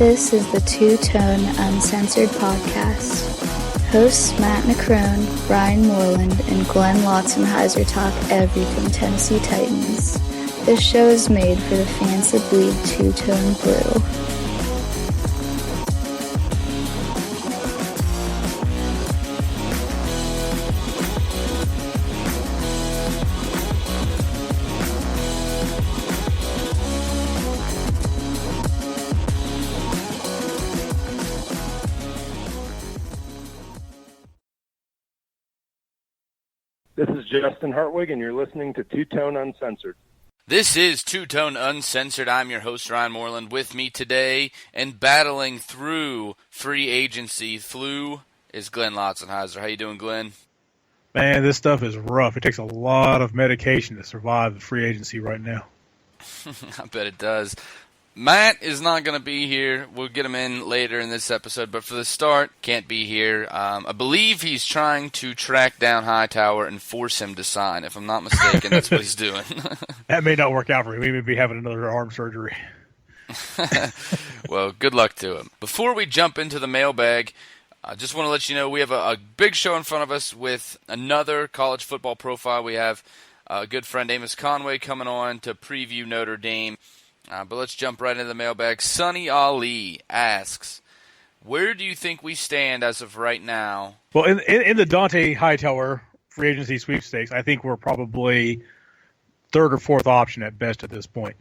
This is the Two-Tone Uncensored Podcast. Hosts Matt McCrone, Brian Moreland, and Glenn Lotzenheiser talk everything Tennessee Titans. This show is made for the fans that bleed two-tone blue. This is Justin Hartwig, and you're listening to Two-Tone Uncensored. This is Two-Tone Uncensored. I'm your host, Ryan Moreland. With me today and battling through free agency flu is Glenn Lotzenheiser. How you doing, Glenn? Man, this stuff is rough. It takes a lot of medication to survive the free agency right now. I bet it does. Matt is not going to be here. We'll get him in later in this episode, but for the start, can't be here. I believe he's trying to track down Hightower and force him to sign. If I'm not mistaken, that's what he's doing. That may not work out for him. He may be having another arm surgery. Well, good luck to him. Before we jump into the mailbag, I just want to let you know we have a big show in front of us with another college football profile. We have a good friend, Amos Conway, coming on to preview Notre Dame. But let's jump right into the mailbag. Sonny Ali asks, where do you think we stand as of right now? Well, in the Dante Hightower free agency sweepstakes, I think we're probably third or fourth option at best at this point.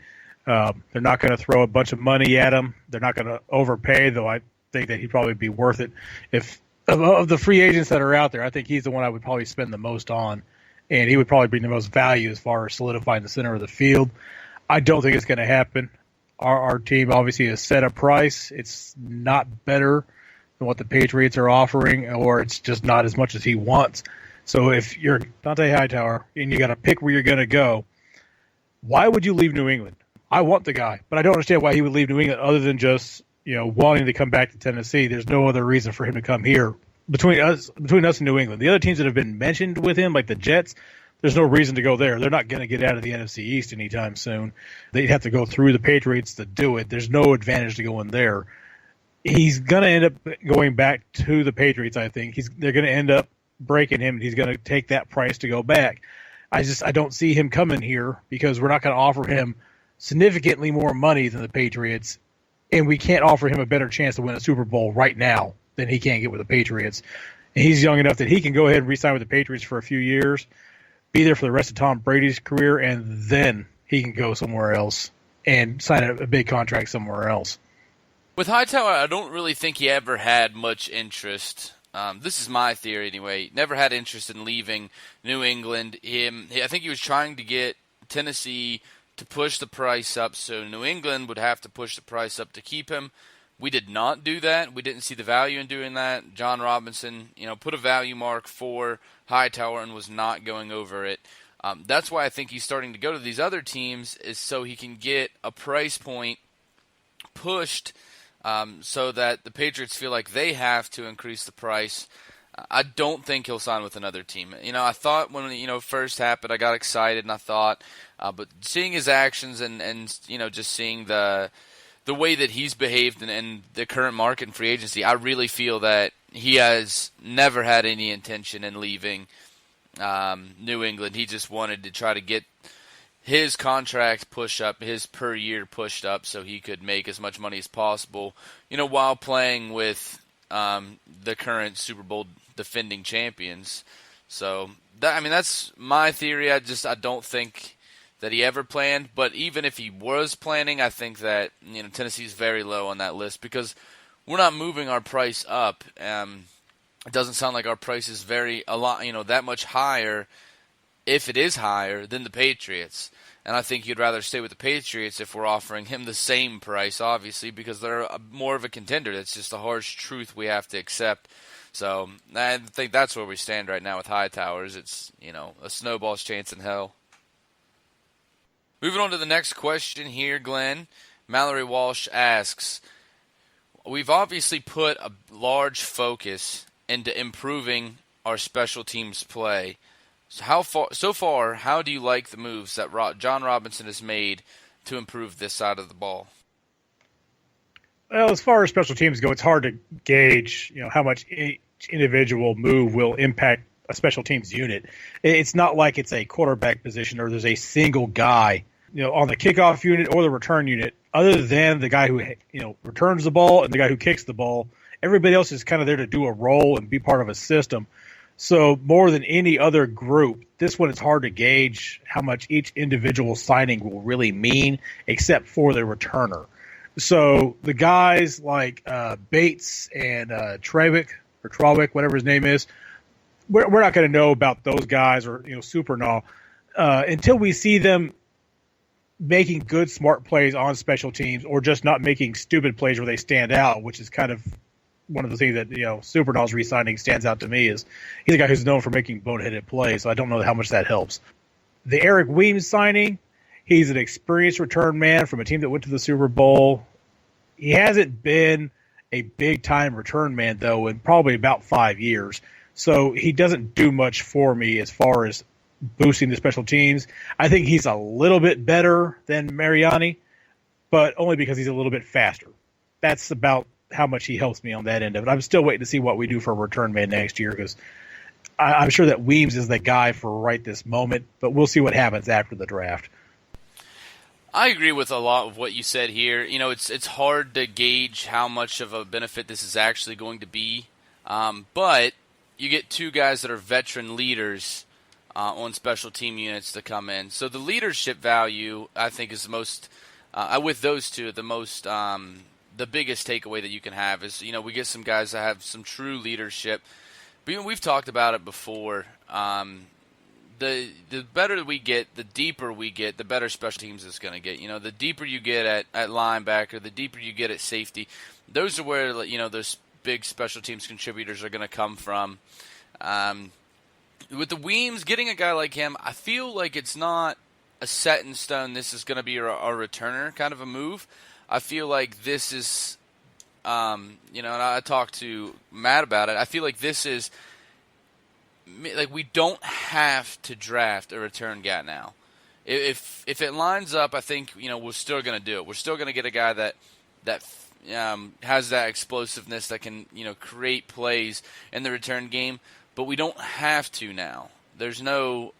They're not going to throw a bunch of money at him. They're not going to overpay, though I think that he'd probably be worth it. If of the free agents that are out there, I think he's the one I would probably spend the most on, and he would probably bring the most value as far as solidifying the center of the field. I don't think it's going to happen. Our team obviously has set a price. It's not better than what the Patriots are offering, or it's just not as much as he wants. So if you're Dante Hightower and you got to pick where you're going to go, why would you leave New England? I want the guy, but I don't understand why he would leave New England other than just, wanting to come back to Tennessee. There's no other reason for him to come here between us and New England. The other teams that have been mentioned with him, like the Jets, there's no reason to go there. They're not going to get out of the NFC East anytime soon. They'd have to go through the Patriots to do it. There's no advantage to going there. He's going to end up going back to the Patriots, I think. They're going to end up breaking him, and he's going to take that price to go back. I don't see him coming here because we're not going to offer him significantly more money than the Patriots, and we can't offer him a better chance to win a Super Bowl right now than he can get with the Patriots. And he's young enough that he can go ahead and re-sign with the Patriots for a few years, be there for the rest of Tom Brady's career, and then he can go somewhere else and sign a big contract somewhere else. With Hightower, I don't really think he ever had much interest. This is my theory anyway. Never had interest in leaving New England. I think he was trying to get Tennessee to push the price up, so New England would have to push the price up to keep him. We did not do that. We didn't see the value in doing that. John Robinson, put a value mark for Hightower and was not going over it. That's why I think he's starting to go to these other teams, is so he can get a price point pushed so that the Patriots feel like they have to increase the price. I don't think he'll sign with another team. I thought when it first happened, I got excited and I thought, but seeing his actions and just seeing the way that he's behaved in the current market and free agency, I really feel that he has never had any intention in leaving New England. He just wanted to try to get his contract pushed up, his per year pushed up, so he could make as much money as possible, while playing with the current Super Bowl defending champions. So, that's my theory. I don't think that he ever planned, but even if he was planning, I think that Tennessee's very low on that list because we're not moving our price up. It doesn't sound like our price is that much higher, if it is higher, than the Patriots. And I think you'd rather stay with the Patriots if we're offering him the same price, obviously, because they're more of a contender. That's just a harsh truth we have to accept. So I think that's where we stand right now with Hightowers. It's, a snowball's chance in hell. Moving on to the next question here, Glenn. Mallory Walsh asks, we've obviously put a large focus into improving our special teams play. So far, how do you like the moves that John Robinson has made to improve this side of the ball? Well, as far as special teams go, it's hard to gauge, how much each individual move will impact a special teams unit. It's not like it's a quarterback position or there's a single guy, on the kickoff unit or the return unit, other than the guy who, returns the ball and the guy who kicks the ball. Everybody else is kind of there to do a role and be part of a system. So more than any other group, this one it's hard to gauge how much each individual signing will really mean, except for the returner. So the guys like Bates and Trawick, whatever his name is, we're not going to know about those guys or Supernall until we see them making good, smart plays on special teams, or just not making stupid plays where they stand out, which is kind of one of the things that Supernall's re-signing stands out to me. Is he's a guy who's known for making boneheaded plays, so I don't know how much that helps. The Eric Weems signing, he's an experienced return man from a team that went to the Super Bowl. He hasn't been a big-time return man, though, in probably about 5 years. So he doesn't do much for me as far as boosting the special teams. I think he's a little bit better than Mariani, but only because he's a little bit faster. That's about how much he helps me on that end of it. I'm still waiting to see what we do for a return man next year, because I'm sure that Weems is the guy for right this moment, but we'll see what happens after the draft. I agree with a lot of what you said here. It's hard to gauge how much of a benefit this is actually going to be, but you get two guys that are veteran leaders on special team units to come in. So the leadership value, I think, is the most, with those two, the biggest takeaway that you can have is, we get some guys that have some true leadership. But, we've talked about it before. The better we get, the deeper we get, the better special teams is going to get. The deeper you get at linebacker, the deeper you get at safety, those are where, those big special teams contributors are going to come from. With the Weems, getting a guy like him, I feel like it's not a set in stone, this is going to be a returner kind of a move. I feel like this is, and I talked to Matt about it, I feel like this is, like, we don't have to draft a return guy now. If it lines up, I think, we're still going to do it. We're still going to get a guy that has that explosiveness that can, create plays in the return game, but we don't have to now. There's no,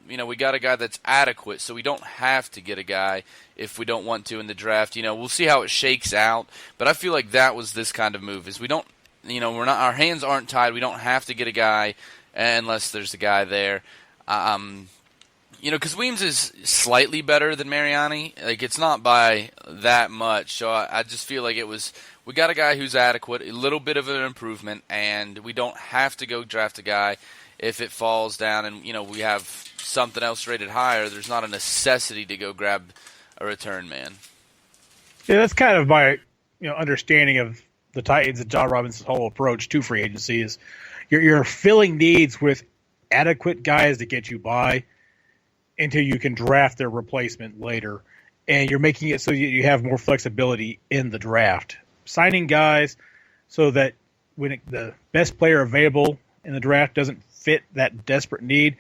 we got a guy that's adequate, so we don't have to get a guy if we don't want to in the draft. We'll see how it shakes out, but I feel like that was this kind of move. Is we don't, we're not, our hands aren't tied. We don't have to get a guy unless there's a guy there. Because Weems is slightly better than Mariani. Like, it's not by that much. So I just feel like we got a guy who's adequate, a little bit of an improvement, and we don't have to go draft a guy if it falls down and, we have something else rated higher. There's not a necessity to go grab a return man. Yeah, that's kind of my, understanding of the Titans and John Robinson's whole approach to free agency is you're filling needs with adequate guys to get you by until you can draft their replacement later. And you're making it so you have more flexibility in the draft. Signing guys so that when the best player available in the draft doesn't fit that desperate need,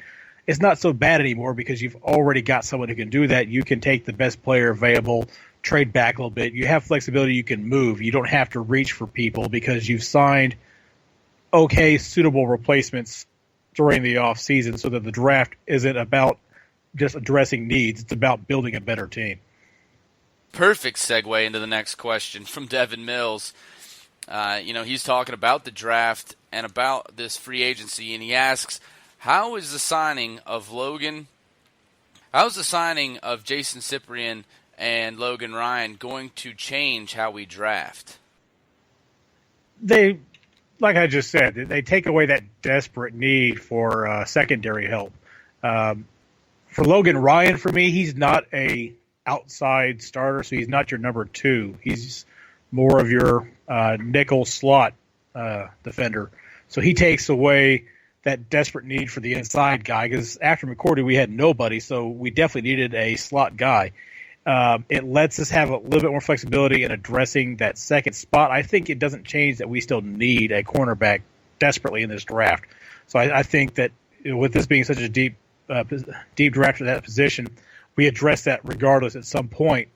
it's not so bad anymore because you've already got someone who can do that. You can take the best player available, trade back a little bit. You have flexibility. You can move. You don't have to reach for people because you've signed suitable replacements during the off season, so that the draft isn't about just addressing needs. It's about building a better team. Perfect segue into the next question from Devin Mills. He's talking about the draft and about this free agency, and he asks, how is the signing of Jason Cyprien and Logan Ryan going to change how we draft? They, like I just said, they take away that desperate need for secondary help. For Logan Ryan, for me, he's not a outside starter, so he's not your number two. He's more of your nickel slot defender. So he takes away that desperate need for the inside guy, because after McCourty we had nobody, so we definitely needed a slot guy. It lets us have a little bit more flexibility in addressing that second spot. I think it doesn't change that we still need a cornerback desperately in this draft. So I think that with this being such a deep draft at that position, we address that regardless at some point.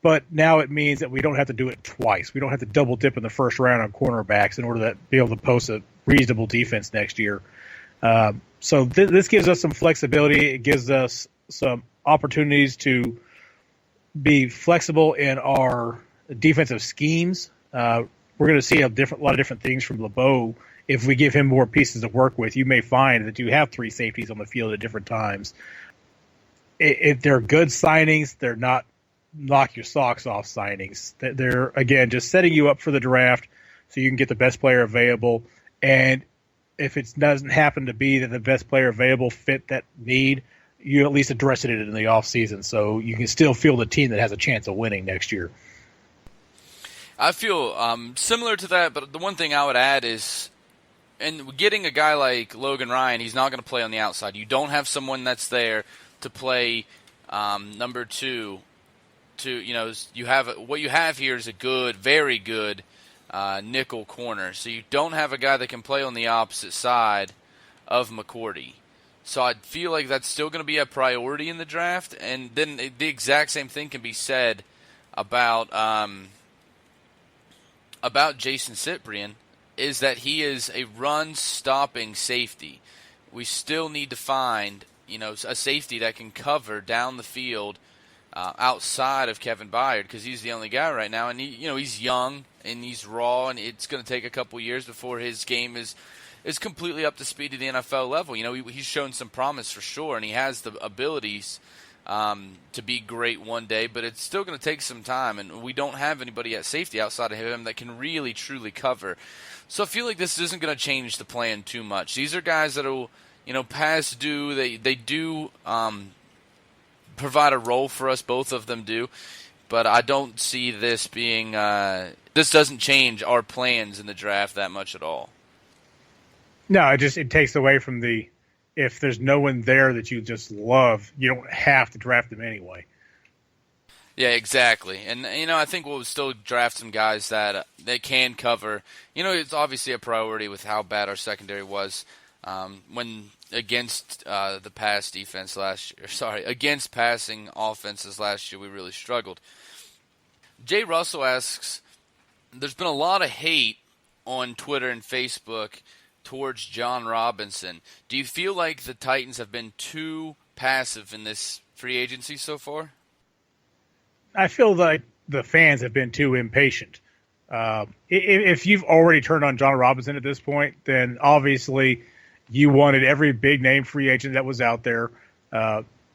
But now it means that we don't have to do it twice. We don't have to double dip in the first round on cornerbacks in order to be able to post a reasonable defense next year. So this gives us some flexibility. It gives us some opportunities to be flexible in our defensive schemes. We're going to see a lot of different things from LeBeau. If we give him more pieces to work with, you may find that you have 3 safeties on the field at different times. If they're good signings, they're not knock your socks off signings. They're, again, just setting you up for the draft so you can get the best player available. And if it doesn't happen to be that the best player available fit that need, you at least address it in the offseason so you can still field a team that has a chance of winning next year. I feel similar to that, but the one thing I would add is, and getting a guy like Logan Ryan, he's not going to play on the outside. You don't have someone that's there to play number 2. You have what you have here is a good, very good nickel corner. So you don't have a guy that can play on the opposite side of McCourty. So I feel like that's still going to be a priority in the draft. And then the exact same thing can be said about Jason Cyprien, is that he is a run-stopping safety. We still need to find, a safety that can cover down the field outside of Kevin Byard, because he's the only guy right now, and he's young and he's raw, and it's going to take a couple years before his game is completely up to speed to the NFL level. He's shown some promise for sure, and he has the abilities to be great one day, but it's still going to take some time, and we don't have anybody at safety outside of him that can really, truly cover. So I feel like this isn't going to change the plan too much. These are guys that will, pass due. They do provide a role for us. Both of them do. But I don't see this being this doesn't change our plans in the draft that much at all. No, it takes away from if there's no one there that you just love, you don't have to draft them anyway. Yeah, exactly. And, I think we'll still draft some guys that they can cover. It's obviously a priority with how bad our secondary was when against the pass defense last year. Sorry, against passing offenses last year, we really struggled. Jay Russell asks, there's been a lot of hate on Twitter and Facebook towards John Robinson. Do you feel like the Titans have been too passive in this free agency so far? I feel like the fans have been too impatient. If you've already turned on John Robinson at this point, then obviously you wanted every big-name free agent that was out there.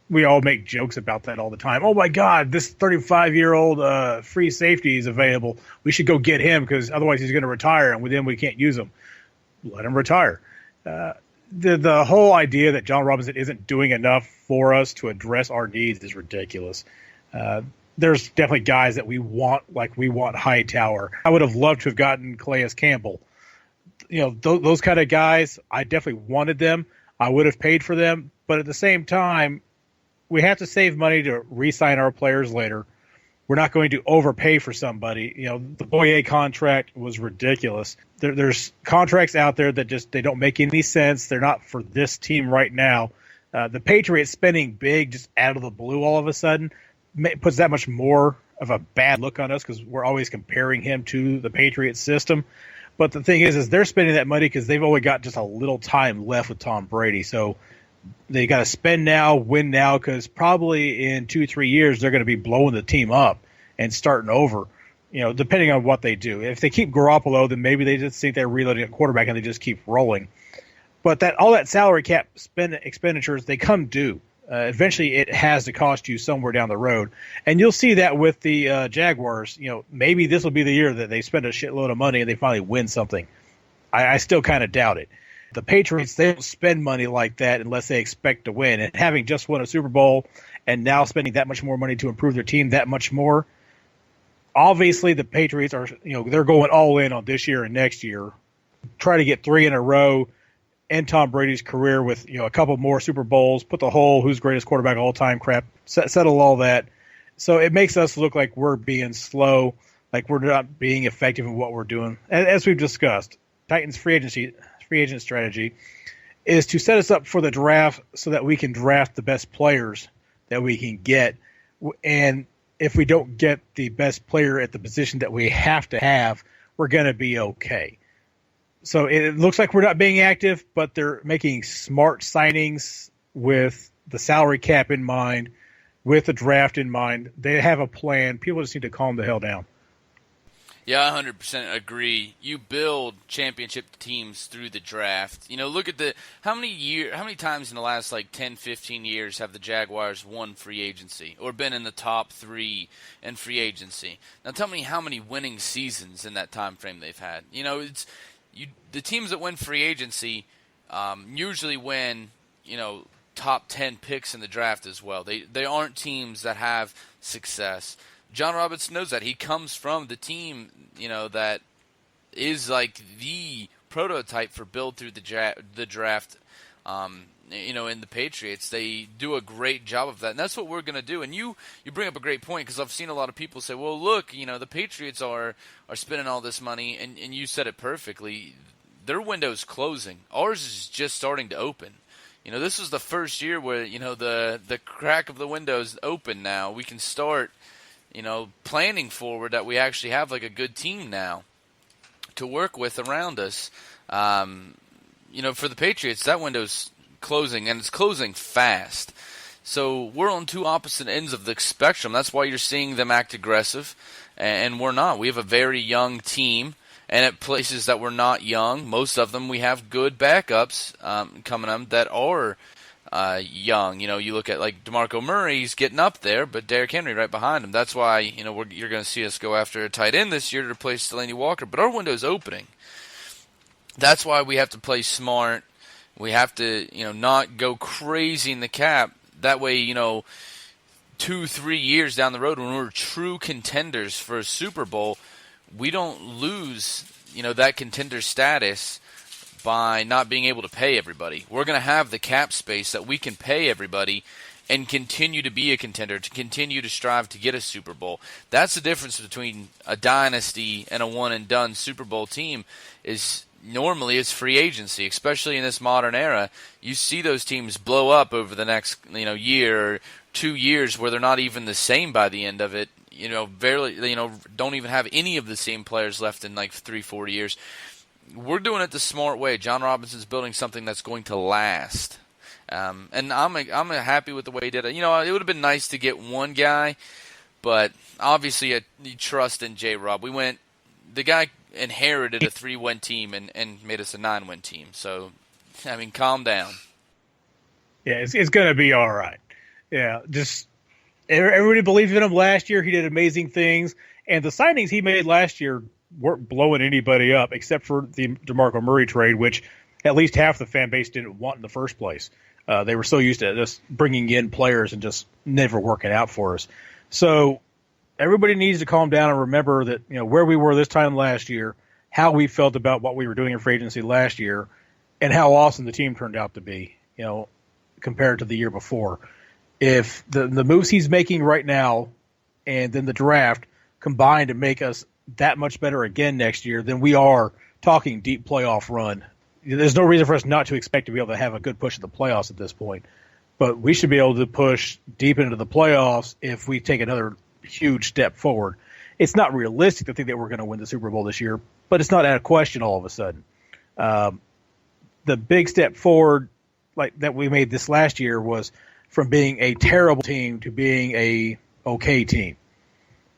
We all make jokes about that all the time. Oh, my God, this 35-year-old free safety is available. We should go get him because otherwise he's going to retire, and then we can't use him. Let him retire. The whole idea that John Robinson isn't doing enough for us to address our needs is ridiculous. There's definitely guys that we want, like we want Hightower. I would have loved to have gotten Calais Campbell. Those kind of guys, I definitely wanted them. I would have paid for them. But at the same time, we have to save money to re-sign our players later. We're not going to overpay for somebody. The Boyer contract was ridiculous. There's contracts out there that they don't make any sense. They're not for this team right now. The Patriots spending big just out of the blue all of a sudden puts that much more of a bad look on us because we're always comparing him to the Patriots system. But the thing is they're spending that money because they've only got just a little time left with Tom Brady. So they got to spend now, win now, because probably in 2-3 years they're going to be blowing the team up and starting over, depending on what they do. If they keep Garoppolo, then maybe they just think they're reloading at quarterback and they just keep rolling. But all that salary cap expenditures, they come due. Eventually it has to cost you somewhere down the road. And you'll see that with the Jaguars. Maybe this will be the year that they spend a shitload of money and they finally win something. I still kind of doubt it. The Patriots, they don't spend money like that unless they expect to win. And having just won a Super Bowl and now spending that much more money to improve their team that much more, obviously the Patriots are, they're going all in on this year and next year. Try to get 3 in a row, end Tom Brady's career with, a couple more Super Bowls, put the whole who's greatest quarterback of all time crap, settle all that. So it makes us look like we're being slow, like we're not being effective in what we're doing. As we've discussed, Titans free agent strategy is to set us up for the draft so that we can draft the best players that we can get. And if we don't get the best player at the position that we have to have, we're going to be okay. So it looks like we're not being active, but they're making smart signings with the salary cap in mind, with the draft in mind. They have a plan. People just need to calm the hell down. Yeah, I 100% agree. You build championship teams through the draft. Look at how many times in the last 10, 15 years have the Jaguars won free agency or been in the top 3 in free agency? Now tell me how many winning seasons in that time frame they've had. The teams that win free agency usually win, top 10 picks in the draft as well. They aren't teams that have success. John Robinson knows that. He comes from the team, that is like the prototype for build through the draft. In the Patriots, they do a great job of that, and that's what we're going to do. And you bring up a great point, because I've seen a lot of people say, "Well, look, the Patriots are spending all this money," and you said it perfectly. Their window's closing. Ours is just starting to open. This is the first year where the crack of the window's open now. We can start planning forward that we actually have a good team now to work with around us. For the Patriots, that window's closing, and it's closing fast. So we're on two opposite ends of the spectrum. That's why you're seeing them act aggressive, and we're not. We have a very young team, and at places that we're not young, most of them, we have good backups coming up that are young. You look at DeMarco Murray's getting up there, but Derrick Henry right behind him. That's why you're going to see us go after a tight end this year to replace Delaney Walker. But our window's opening. That's why we have to play smart. We have to not go crazy in the cap. That way 2-3 years down the road, when we're true contenders for a Super Bowl, we don't lose that contender status by not being able to pay everybody. We're going to have the cap space that we can pay everybody and continue to be a contender, to continue to strive to get a Super Bowl. That's the difference between a dynasty and a one-and-done Super Bowl team. Is normally it's free agency, especially in this modern era. You see those teams blow up over the next year or 2 years where they're not even the same by the end of it. Barely, don't even have any of the same players left in 3-4 years. We're doing it the smart way. John Robinson's building something that's going to last, and I'm happy with the way he did it. It would have been nice to get one guy, but obviously you trust in J-Rob. The guy inherited a 3-win team and made us a 9-win team. So, calm down. Yeah, it's going to be all right. Yeah, just everybody believed in him last year. He did amazing things, and the signings he made last year weren't blowing anybody up, except for the DeMarco Murray trade, which at least half the fan base didn't want in the first place. They were so used to just bringing in players and just never working out for us. So everybody needs to calm down and remember that where we were this time last year, how we felt about what we were doing in free agency last year, and how awesome the team turned out to be, compared to the year before. If the moves he's making right now and then the draft combine to make us that much better again next year, then we are talking deep playoff run. There's no reason for us not to expect to be able to have a good push at the playoffs at this point. But we should be able to push deep into the playoffs if we take another huge step forward. It's not realistic to think that we're going to win the Super Bowl this year, but it's not out of question all of a sudden. The big step forward that we made this last year was from being a terrible team to being a okay team.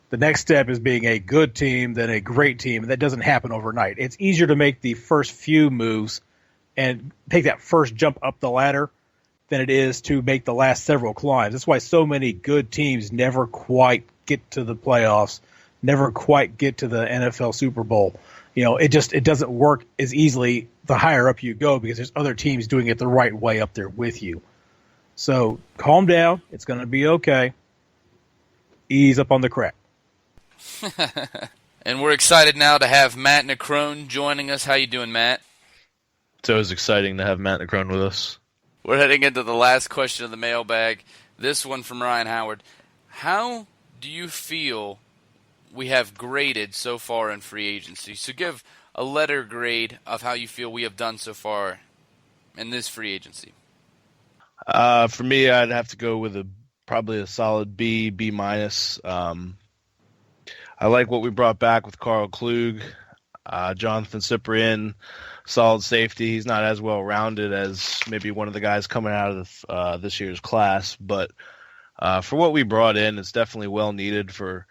The next step is being a good team, then a great team, and that doesn't happen overnight. It's easier to make the first few moves and take that first jump up the ladder than it is to make the last several climbs. That's why so many good teams never quite get to the playoffs, never quite get to the NFL Super Bowl. It doesn't work as easily the higher up you go, because there's other teams doing it the right way up there with you. So calm down. It's going to be okay. Ease up on the crack. And we're excited now to have Matt Necrone joining us. How you doing, Matt? It's always exciting to have Matt Necrone with us. We're heading into the last question of the mailbag. This one from Ryan Howard. How do you feel we have graded so far in free agency? So give a letter grade of how you feel we have done so far in this free agency. For me, I'd have to go with a probably a solid B, B minus. I like what we brought back with Carl Klug, Jonathan Cyprien, solid safety. He's not as well rounded as maybe one of the guys coming out of this year's class, but for what we brought in, it's definitely well needed for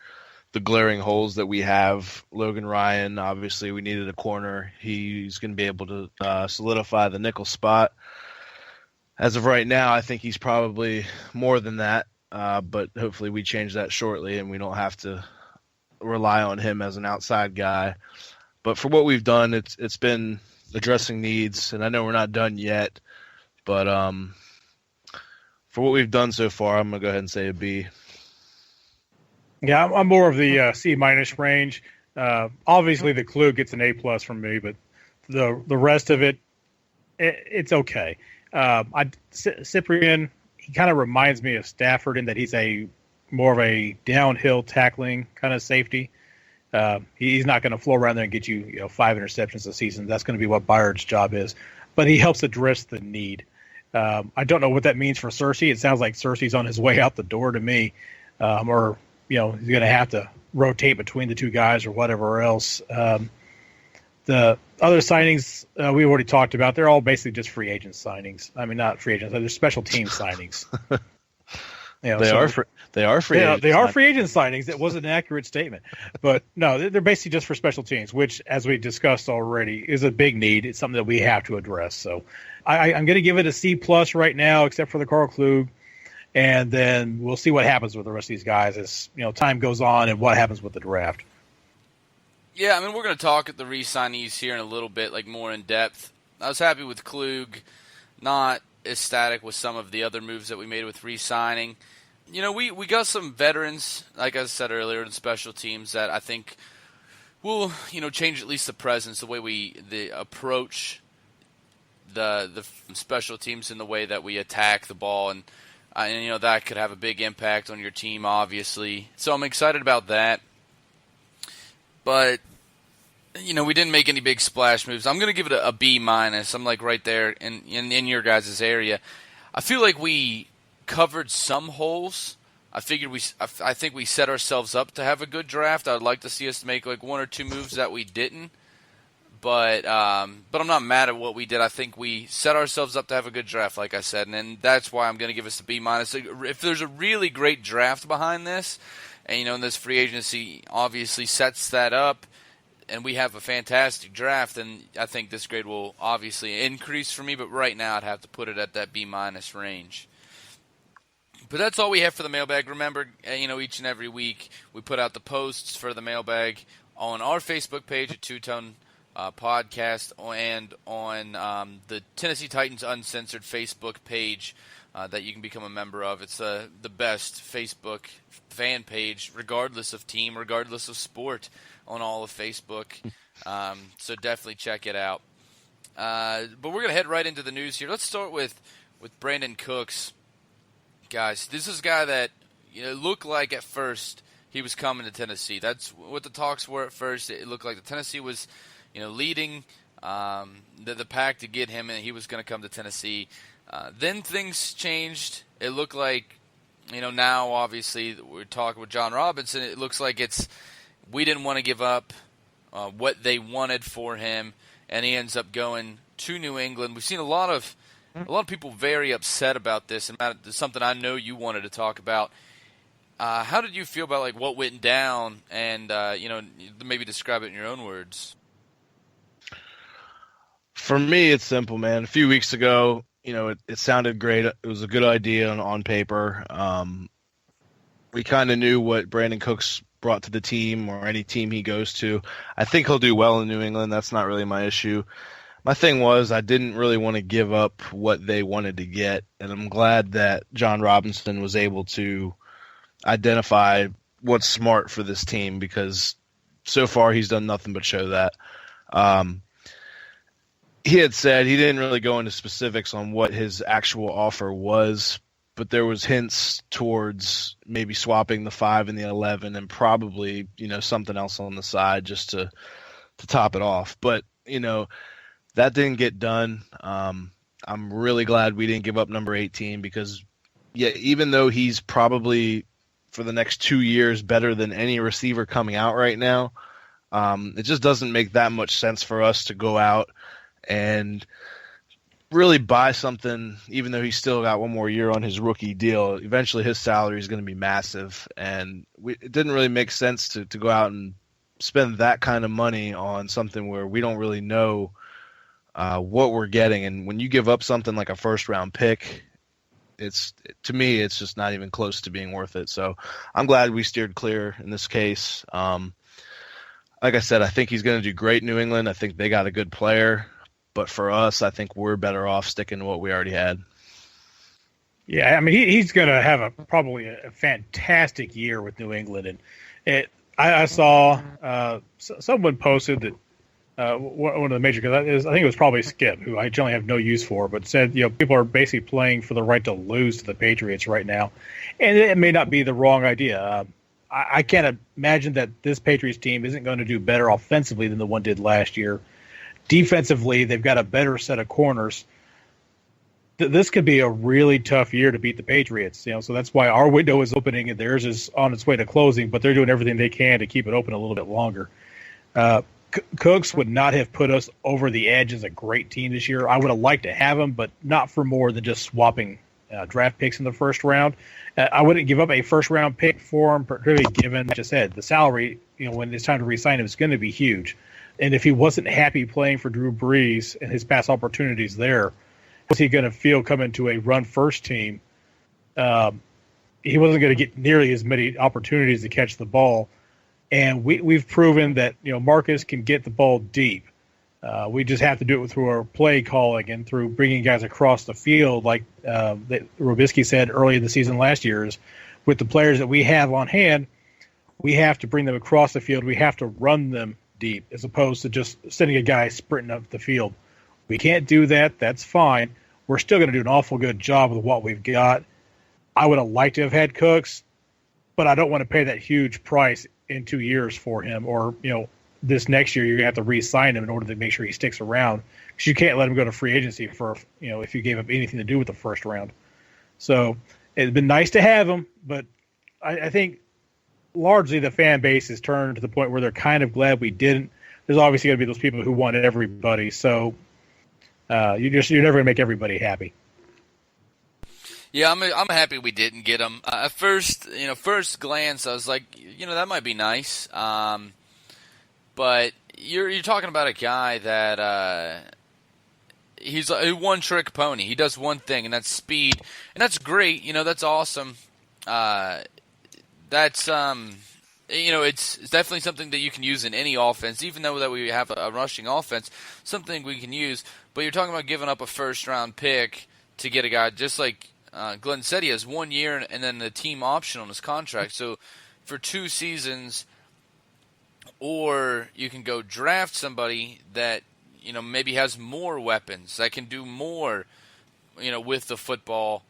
the glaring holes that we have. Logan Ryan, obviously, we needed a corner. He's going to be able to solidify the nickel spot. As of right now, I think he's probably more than that, but hopefully we change that shortly and we don't have to rely on him as an outside guy. But for what we've done, it's been addressing needs, and I know we're not done yet, but for what we've done so far, I'm going to go ahead and say a B. Yeah, I'm more of the C minus range. Obviously, the Clue gets an A plus from me, but the rest of it's okay. Cyprien, he kind of reminds me of Stafford in that he's more of a downhill tackling kind of safety. He's not going to floor around there and get you 5 interceptions a season. That's going to be what Byard's job is. But he helps address the need. I don't know what that means for Cersei. It sounds like Cersei's on his way out the door to me, or he's going to have to rotate between the two guys or whatever else. The other signings we already talked about. They're all basically just free agent signings. I mean, not free agents. They're special team signings. They are free agent they are free agent signings. It wasn't an accurate statement. But no, they're basically just for special teams, which, as we discussed already, is a big need. It's something that we have to address. So I'm going to give it a C plus right now, except for the Carl Klug. And then we'll see what happens with the rest of these guys as time goes on and what happens with the draft. Yeah, I mean, we're going to talk at the re-signees here in a little bit, like more in depth. I was happy with Klug, not ecstatic with some of the other moves that we made with re-signing. We got some veterans, like I said earlier, in special teams that I think will, change at least the presence, the way we approach the special teams in the way that we attack the ball, and that could have a big impact on your team, obviously. So I'm excited about that. But, we didn't make any big splash moves. I'm going to give it a B minus. I'm like right there in your guys' area. I feel like we covered some holes. I think we set ourselves up to have a good draft. I'd like to see us make like 1 or 2 moves that we didn't. But I'm not mad at what we did. I think we set ourselves up to have a good draft, like I said, and that's why I'm going to give us a B minus. If there's a really great draft behind this, and this free agency obviously sets that up, and we have a fantastic draft, then I think this grade will obviously increase for me. But right now, I'd have to put it at that B minus range. But that's all we have for the mailbag. Remember, each and every week we put out the posts for the mailbag on our Facebook page at Two Tone Podcast and on the Tennessee Titans Uncensored Facebook page that you can become a member of. It's the best Facebook fan page, regardless of team, regardless of sport, on all of Facebook. So definitely check it out. But we're going to head right into the news here. Let's start with Brandon Cooks. Guys, this is a guy that looked like at first he was coming to Tennessee. That's what the talks were at first. It looked like the Tennessee was leading the pack to get him, and he was going to come to Tennessee. Then things changed. It looked like, now obviously we're talking with John Robinson. It looks like we didn't want to give up what they wanted for him, and he ends up going to New England. We've seen a lot of people very upset about this, and it's something I know you wanted to talk about. How did you feel about what went down, and maybe describe it in your own words? For me, it's simple, man. A few weeks ago, it sounded great. It was a good idea on paper. We kind of knew what Brandon Cooks brought to the team or any team he goes to. I think he'll do well in New England. That's not really my issue. My thing was I didn't really want to give up what they wanted to get, and I'm glad that John Robinson was able to identify what's smart for this team, because so far he's done nothing but show that. He had said he didn't really go into specifics on what his actual offer was, but there was hints towards maybe swapping the 5 and the 11 and probably, something else on the side just to top it off. But, that didn't get done. I'm really glad we didn't give up number 18, because yeah, even though he's probably for the next 2 years better than any receiver coming out right now, it just doesn't make that much sense for us to go out and really buy something, even though he's still got one more year on his rookie deal. Eventually his salary is going to be massive, and it didn't really make sense to go out and spend that kind of money on something where we don't really know what we're getting. And when you give up something like a first-round pick, to me, it's just not even close to being worth it. So I'm glad we steered clear in this case. Like I said, I think he's going to do great in New England. I think they got a good player. But for us, I think we're better off sticking to what we already had. Yeah, I mean, he's going to have probably a fantastic year with New England. And I saw someone posted that one of the major guys, I think it was probably Skip, who I generally have no use for, but said, people are basically playing for the right to lose to the Patriots right now. And it may not be the wrong idea. I can't imagine that this Patriots team isn't going to do better offensively than the one did last year. Defensively, they've got a better set of corners. This could be a really tough year to beat the Patriots. So that's why our window is opening and theirs is on its way to closing, but they're doing everything they can to keep it open a little bit longer. Cooks would not have put us over the edge as a great team this year. I would have liked to have him, but not for more than just swapping draft picks in the first round. I wouldn't give up a first-round pick for him, particularly given, like I said, the salary, when it's time to re-sign him, is going to be huge. And if he wasn't happy playing for Drew Brees and his past opportunities there, what's he going to feel coming to a run-first team? He wasn't going to get nearly as many opportunities to catch the ball. And we've proven that Marcus can get the ball deep. We just have to do it through our play calling and through bringing guys across the field, like that Robisky said early in the season last year. Is with the players that we have on hand, we have to bring them across the field. We have to run them deep as opposed to just sending a guy sprinting up the field. We can't do that. That's fine. We're still going to do an awful good job with what we've got. I would have liked to have had Cooks, but I don't want to pay that huge price in 2 years for him, or this next year you're going to have to re-sign him in order to make sure he sticks around, because you can't let him go to free agency for if you gave up anything to do with the first round. So it's been nice to have him, but I think largely the fan base has turned to the point where they're kind of glad we didn't. There's obviously going to be those people who want everybody, so you're never going to make everybody happy. Yeah, I'm happy we didn't get him. At first glance, I was like, that might be nice. But you're talking about a guy that he's a one-trick pony. He does one thing, and that's speed, and that's great. That's awesome. That's it's definitely something that you can use in any offense, even though that we have a rushing offense, something we can use. But you're talking about giving up a first-round pick to get a guy, just like Glenn said, he has 1 year and then the team option on his contract. So for 2 seasons, or you can go draft somebody that maybe has more weapons, that can do more, with the football.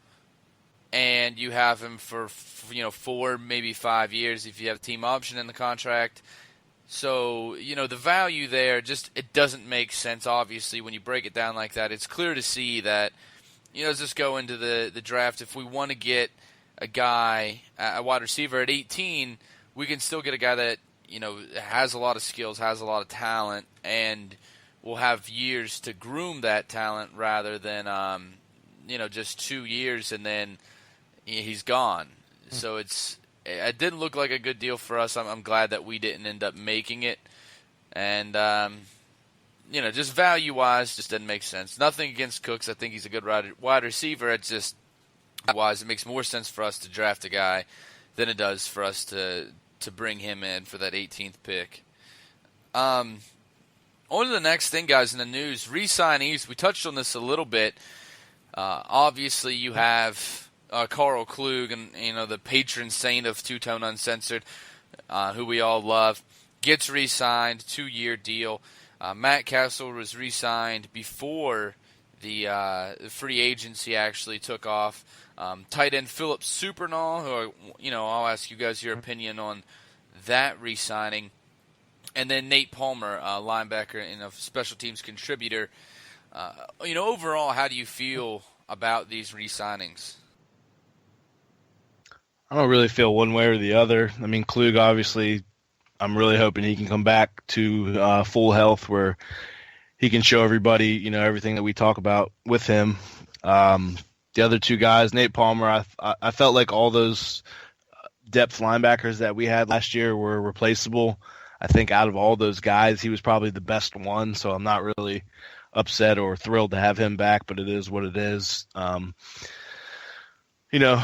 And you have him for 4, maybe 5 years if you have a team option in the contract. So, the value there, it doesn't make sense, obviously, when you break it down like that. It's clear to see that, let's just go into the draft. If we want to get a guy, a wide receiver at 18, we can still get a guy that, has a lot of skills, has a lot of talent, and will have years to groom that talent rather than, just 2 years and then he's gone. So it didn't look like a good deal for us. I'm glad that we didn't end up making it. And, just value-wise, just didn't make sense. Nothing against Cooks. I think he's a good wide receiver. It's just, wise, it makes more sense for us to draft a guy than it does for us to bring him in for that 18th pick. On to the next thing, guys, in the news. Re-signees. We touched on this a little bit. Obviously, you have Carl Klug, and the patron saint of Two-Tone Uncensored, who we all love, gets re-signed, 2-year deal. Matt Castle was re-signed before the free agency actually took off. Tight end Philip Supernall, who I'll ask you guys your opinion on that re-signing, and then Nate Palmer, linebacker and a special teams contributor. Overall, how do you feel about these re-signings? I don't really feel one way or the other. I mean, Klug, obviously, I'm really hoping he can come back to full health where he can show everybody, everything that we talk about with him. The other two guys, Nate Palmer, I felt like all those depth linebackers that we had last year were replaceable. I think out of all those guys, he was probably the best one, so I'm not really upset or thrilled to have him back, but it is what it is.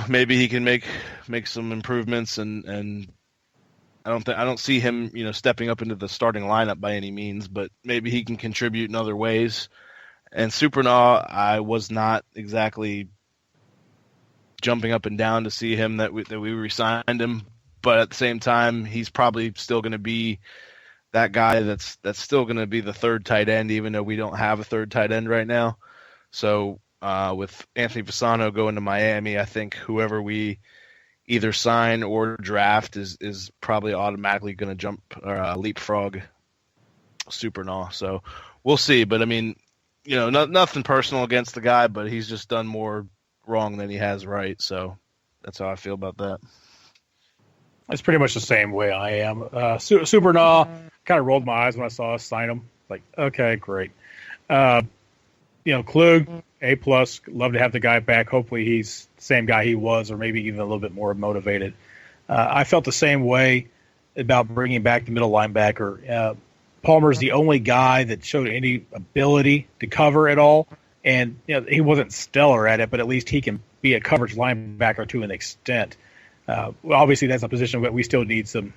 Maybe he can make some improvements, and I don't see him, stepping up into the starting lineup by any means, but maybe he can contribute in other ways. And Supernaw, I was not exactly jumping up and down to see him that we re-signed him, but at the same time, he's probably still going to be that guy that's still going to be the third tight end, even though we don't have a third tight end right now. So with Anthony Fasano going to Miami, I think whoever we either sign or draft is probably automatically going to jump or leapfrog Supernaw. So we'll see. But I mean, nothing personal against the guy, but he's just done more wrong than he has right. So that's how I feel about that. It's pretty much the same way I am. Supernaw, kind of rolled my eyes when I saw us sign him. Like, okay, great. Klug, A+, love to have the guy back. Hopefully he's the same guy he was, or maybe even a little bit more motivated. I felt the same way about bringing back the middle linebacker. Palmer's the only guy that showed any ability to cover at all, and he wasn't stellar at it, but at least he can be a coverage linebacker to an extent. Obviously, that's a position that we still need some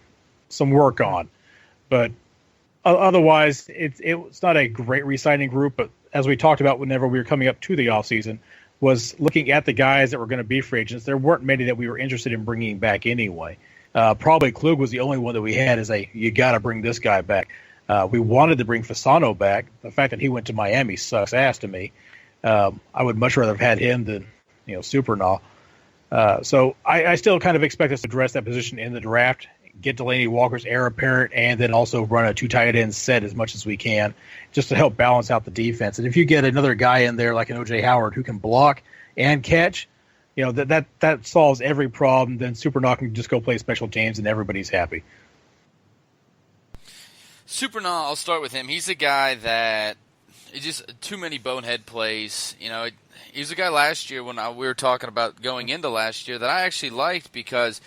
work on, but otherwise, it's not a great re-signing group. But as we talked about whenever we were coming up to the offseason, was looking at the guys that were going to be free agents. There weren't many that we were interested in bringing back anyway. Probably Klug was the only one that we had as you got to bring this guy back. We wanted to bring Fasano back. The fact that he went to Miami sucks ass to me. I would much rather have had him than Supernaw. So I still kind of expect us to address that position in the draft, get Delaney Walker's heir apparent, and then also run a two tight end set as much as we can just to help balance out the defense. And if you get another guy in there like an O.J. Howard who can block and catch, that solves every problem. Then Supernaw can just go play special teams and everybody's happy. Supernaw, I'll start with him. He's a guy that it's just too many bonehead plays. He was a guy last year when we were talking about going into last year that I actually liked because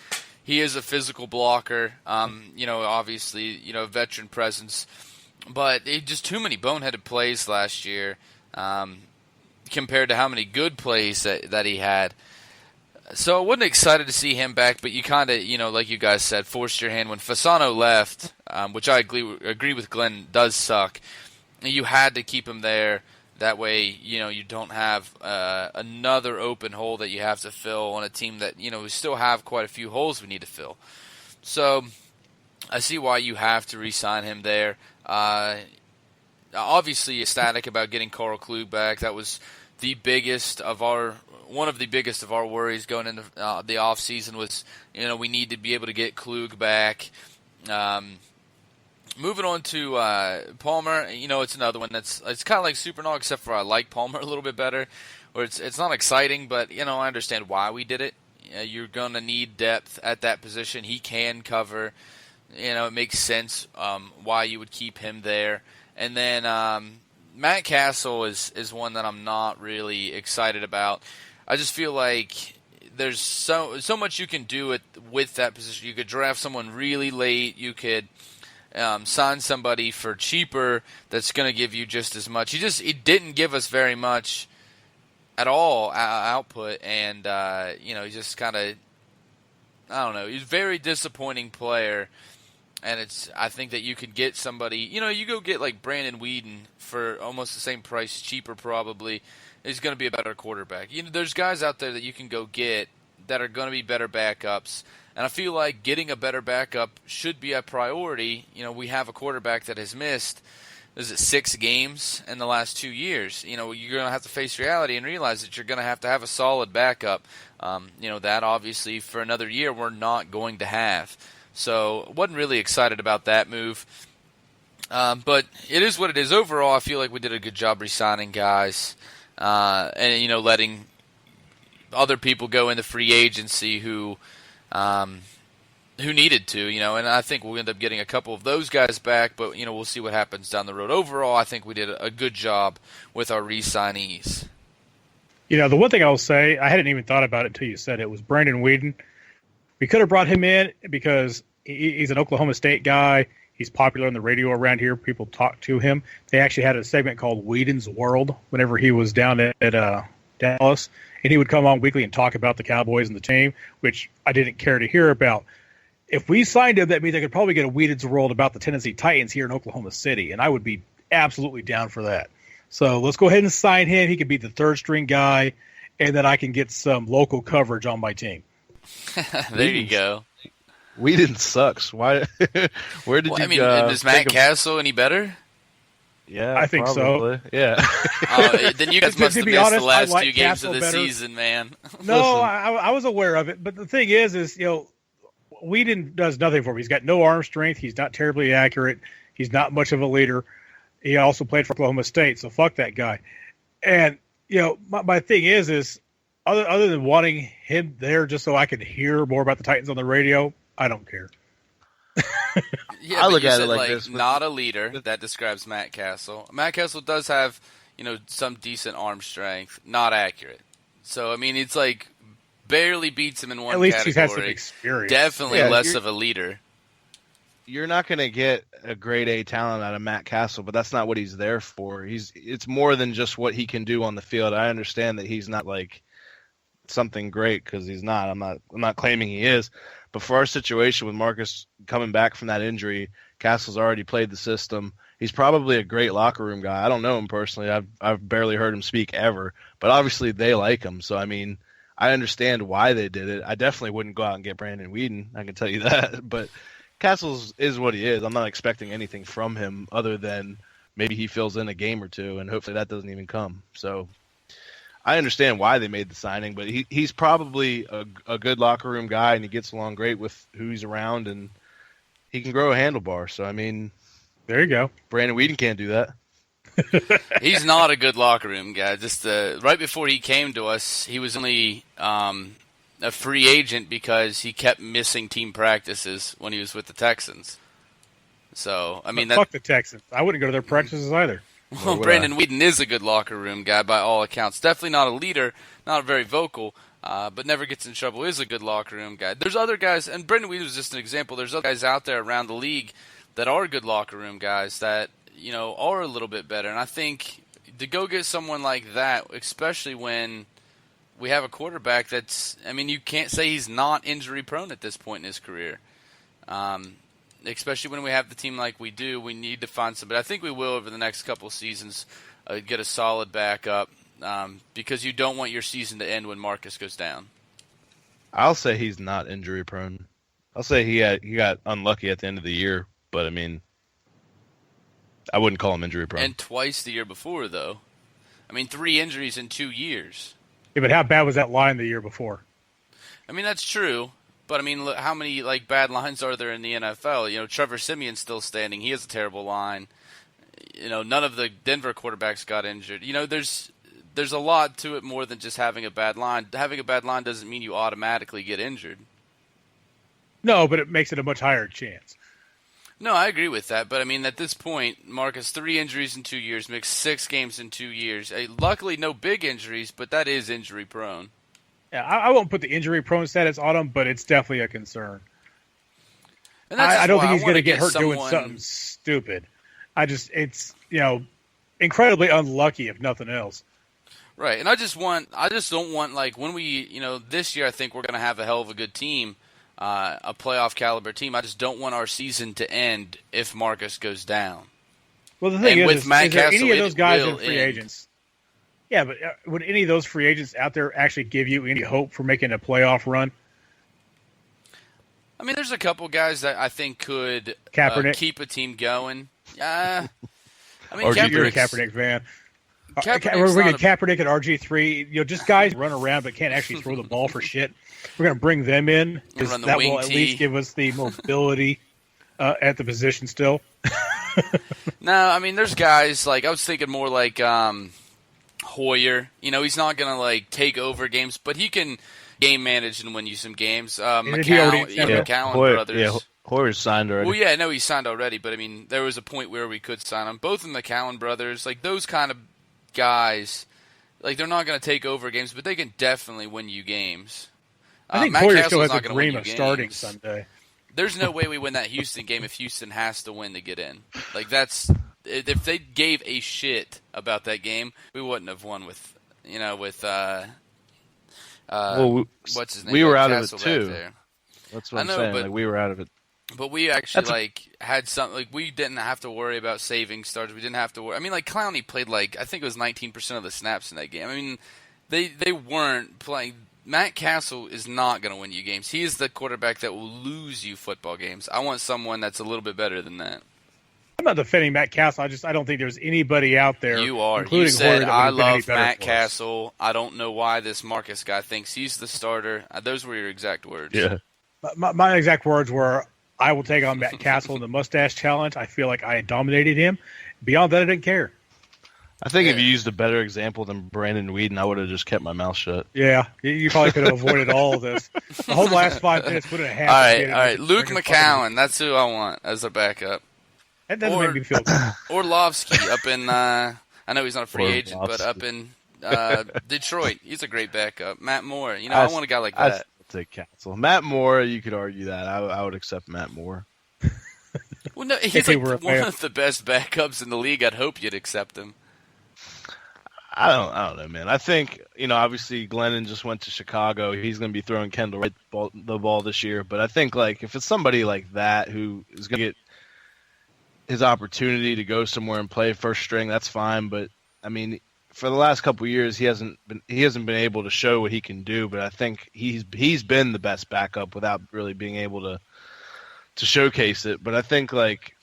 he is a physical blocker. Obviously, veteran presence, but just too many boneheaded plays last year compared to how many good plays that he had. So I wasn't excited to see him back, but you kind of, like you guys said, forced your hand when Fasano left, which I agree with Glenn does suck. You had to keep him there. That way, you don't have another open hole that you have to fill on a team that, we still have quite a few holes we need to fill. So I see why you have to re-sign him there. Obviously ecstatic about getting Carl Klug back. That was one of the biggest of our worries going into the offseason was, we need to be able to get Klug back. Moving on to Palmer, it's another one it's kind of like Supernaw, except for I like Palmer a little bit better. Where it's not exciting, but I understand why we did it. You're gonna need depth at that position. He can cover. It makes sense why you would keep him there. And then Matt Castle is one that I'm not really excited about. I just feel like there's so much you can do with that position. You could draft someone really late. You could sign somebody for cheaper that's going to give you just as much. He didn't give us very much at all output, and he just kind of, I don't know. He's a very disappointing player, and I think that you could get somebody. You go get like Brandon Weeden for almost the same price, cheaper probably. He's going to be a better quarterback. There's guys out there that you can go get that are going to be better backups. And I feel like getting a better backup should be a priority. We have a quarterback that has missed, 6 games in the last 2 years. You're going to have to face reality and realize that you're going to have a solid backup. That obviously for another year we're not going to have. So wasn't really excited about that move. But it is what it is. Overall, I feel like we did a good job re-signing guys and letting other people go in the free agency who who needed to, and I think we'll end up getting a couple of those guys back, but, we'll see what happens down the road. Overall, I think we did a good job with our re-signees. The one thing I will say, I hadn't even thought about it until you said it, was Brandon Whedon. We could have brought him in because he's an Oklahoma State guy. He's popular on the radio around here. People talk to him. They actually had a segment called Whedon's World whenever he was down at Dallas, and he would come on weekly and talk about the Cowboys and the team, which I didn't care to hear about. If we signed him, that means I could probably get a Whedon's World about the Tennessee Titans here in Oklahoma City, and I would be absolutely down for that. So let's go ahead and sign him. He could be the third-string guy, and then I can get some local coverage on my team. There you go. Whedon sucks. Why? Where did you? Is Matt Castle any better? Yeah, I think probably. so. Yeah. Then you guys must have missed the last two games of the season, man. No, I was aware of it, but the thing is, Whedon does nothing for me. He's got no arm strength. He's not terribly accurate. He's not much of a leader. He also played for Oklahoma State, so fuck that guy. And my thing is other than wanting him there just so I could hear more about the Titans on the radio, I don't care. Yeah, I look at it like this. Not a leader. That describes Matt Castle. Matt Castle does have, some decent arm strength. Not accurate. So, it's like barely beats him in one category. At least he's had some experience. Definitely less of a leader. You're not going to get a grade A talent out of Matt Castle, but that's not what he's there for. It's more than just what he can do on the field. I understand that he's not like something great because he's not. I'm not claiming he is. But for our situation with Marcus coming back from that injury, Castle's already played the system. He's probably a great locker room guy. I don't know him personally. I've barely heard him speak ever, but obviously they like him. So I understand why they did it. I definitely wouldn't go out and get Brandon Whedon. I can tell you that. But Castles is what he is. I'm not expecting anything from him other than maybe he fills in a game or two, and hopefully that doesn't even come. So I understand why they made the signing, but he's probably a good locker room guy, and he gets along great with who he's around, and he can grow a handlebar. So, there you go. Brandon Whedon can't do that. He's not a good locker room guy. Just right before he came to us, he was only a free agent because he kept missing team practices when he was with the Texans. So, fuck the Texans. I wouldn't go to their practices either. Well, Brandon Whedon is a good locker room guy by all accounts. Definitely not a leader, not very vocal, but never gets in trouble. Is a good locker room guy. There's other guys, and Brandon Whedon was just an example. There's other guys out there around the league that are good locker room guys that are a little bit better. And I think to go get someone like that, especially when we have a quarterback that's, you can't say he's not injury prone at this point in his career. Especially when we have the team like we do, we need to find somebody. I think we will over the next couple of seasons get a solid backup because you don't want your season to end when Marcus goes down. I'll say he's not injury prone. I'll say he got unlucky at the end of the year, but I wouldn't call him injury prone. And twice the year before, though. 3 injuries in 2 years. Yeah, but how bad was that line the year before? That's true. But, look, how many bad lines are there in the NFL? Trevor Simeon's still standing. He has a terrible line. None of the Denver quarterbacks got injured. There's a lot to it more than just having a bad line. Having a bad line doesn't mean you automatically get injured. No, but it makes it a much higher chance. No, I agree with that. But, at this point, Marcus, 3 injuries in 2 years, mixed 6 games in 2 years. Luckily, no big injuries, but that is injury prone. Yeah, I won't put the injury prone status on him, but it's definitely a concern. And I don't think he's going to get hurt doing something stupid. It's incredibly unlucky if nothing else. Right, and I just don't want when we this year I think we're going to have a hell of a good team, a playoff caliber team. I just don't want our season to end if Marcus goes down. Well, the thing is Matt there Castle, any of those guys in free end. agents? Yeah, but would any of those free agents out there actually give you any hope for making a playoff run? There's a couple guys that I think could keep a team going. You're a Kaepernick fan. We're going to Kaepernick and RG3. Just guys run around but can't actually throw the ball for shit. We're going to bring them in because that will at least give us the mobility at the position still. No, there's guys I was thinking more Hoyer. He's not going to take over games, but he can game manage and win you some games. he already McCown brothers. Yeah, Hoyer's signed already. Well, yeah, I know he's signed already, but I mean, there was a point where we could sign him. Both of the McCown brothers, like those kind of guys, like they're not going to take over games, but they can definitely win you games. I think Matt Hoyer Castle's still has not a gonna win dream you of games. starting Sunday. There's no way we win that Houston game if Houston has to win to get in. Like if they gave a shit about that game, we wouldn't have won with what's his name? We were out of Castle it too. back there. That's what I I'm know, saying. but- Like we were out of it. But we actually had something like we didn't have to worry about saving starters. We didn't have to worry. I mean, like Clowney played I think it was 19% of the snaps in that game. I mean, they weren't playing. Matt Castle is not going to win you games. He is the quarterback that will lose you football games. I want someone that's a little bit better than that. I'm not defending Matt Castle. I don't think there's anybody out there. You are. Including You said, Hoyer, that I would have been any love better Matt for us. Castle. I don't know why this Marcus guy thinks he's the starter. Those were your exact words. Yeah. My exact words were, I will take on Matt Castle in the mustache challenge. I feel like I dominated him. Beyond that, I didn't care. I think if you used a better example than Brandon Weeden, I would have just kept my mouth shut. Yeah, you probably could have avoided all of this. The whole last 5 minutes would have happened. All right. Luke McCowan. That's who I want as a backup. That doesn't make me feel good. Orlovsky up in, I know he's not a free agent, but Orlovsky. up in Detroit. He's a great backup. Matt Moore. I want a guy like that. Take Castle. Matt Moore, you could argue that. I would accept Matt Moore. Well, no, he's they like were a one fan. of the best backups in the league. I'd hope you'd accept him. I don't know, man. I think, obviously Glennon just went to Chicago. He's going to be throwing Kendall Wright the ball this year. But I think, like, if it's somebody like that who is going to get his opportunity to go somewhere and play first string, that's fine. But, I mean, for the last couple of years, he hasn't been able to show what he can do. But I think he's been the best backup without really being able to showcase it. But I think, like,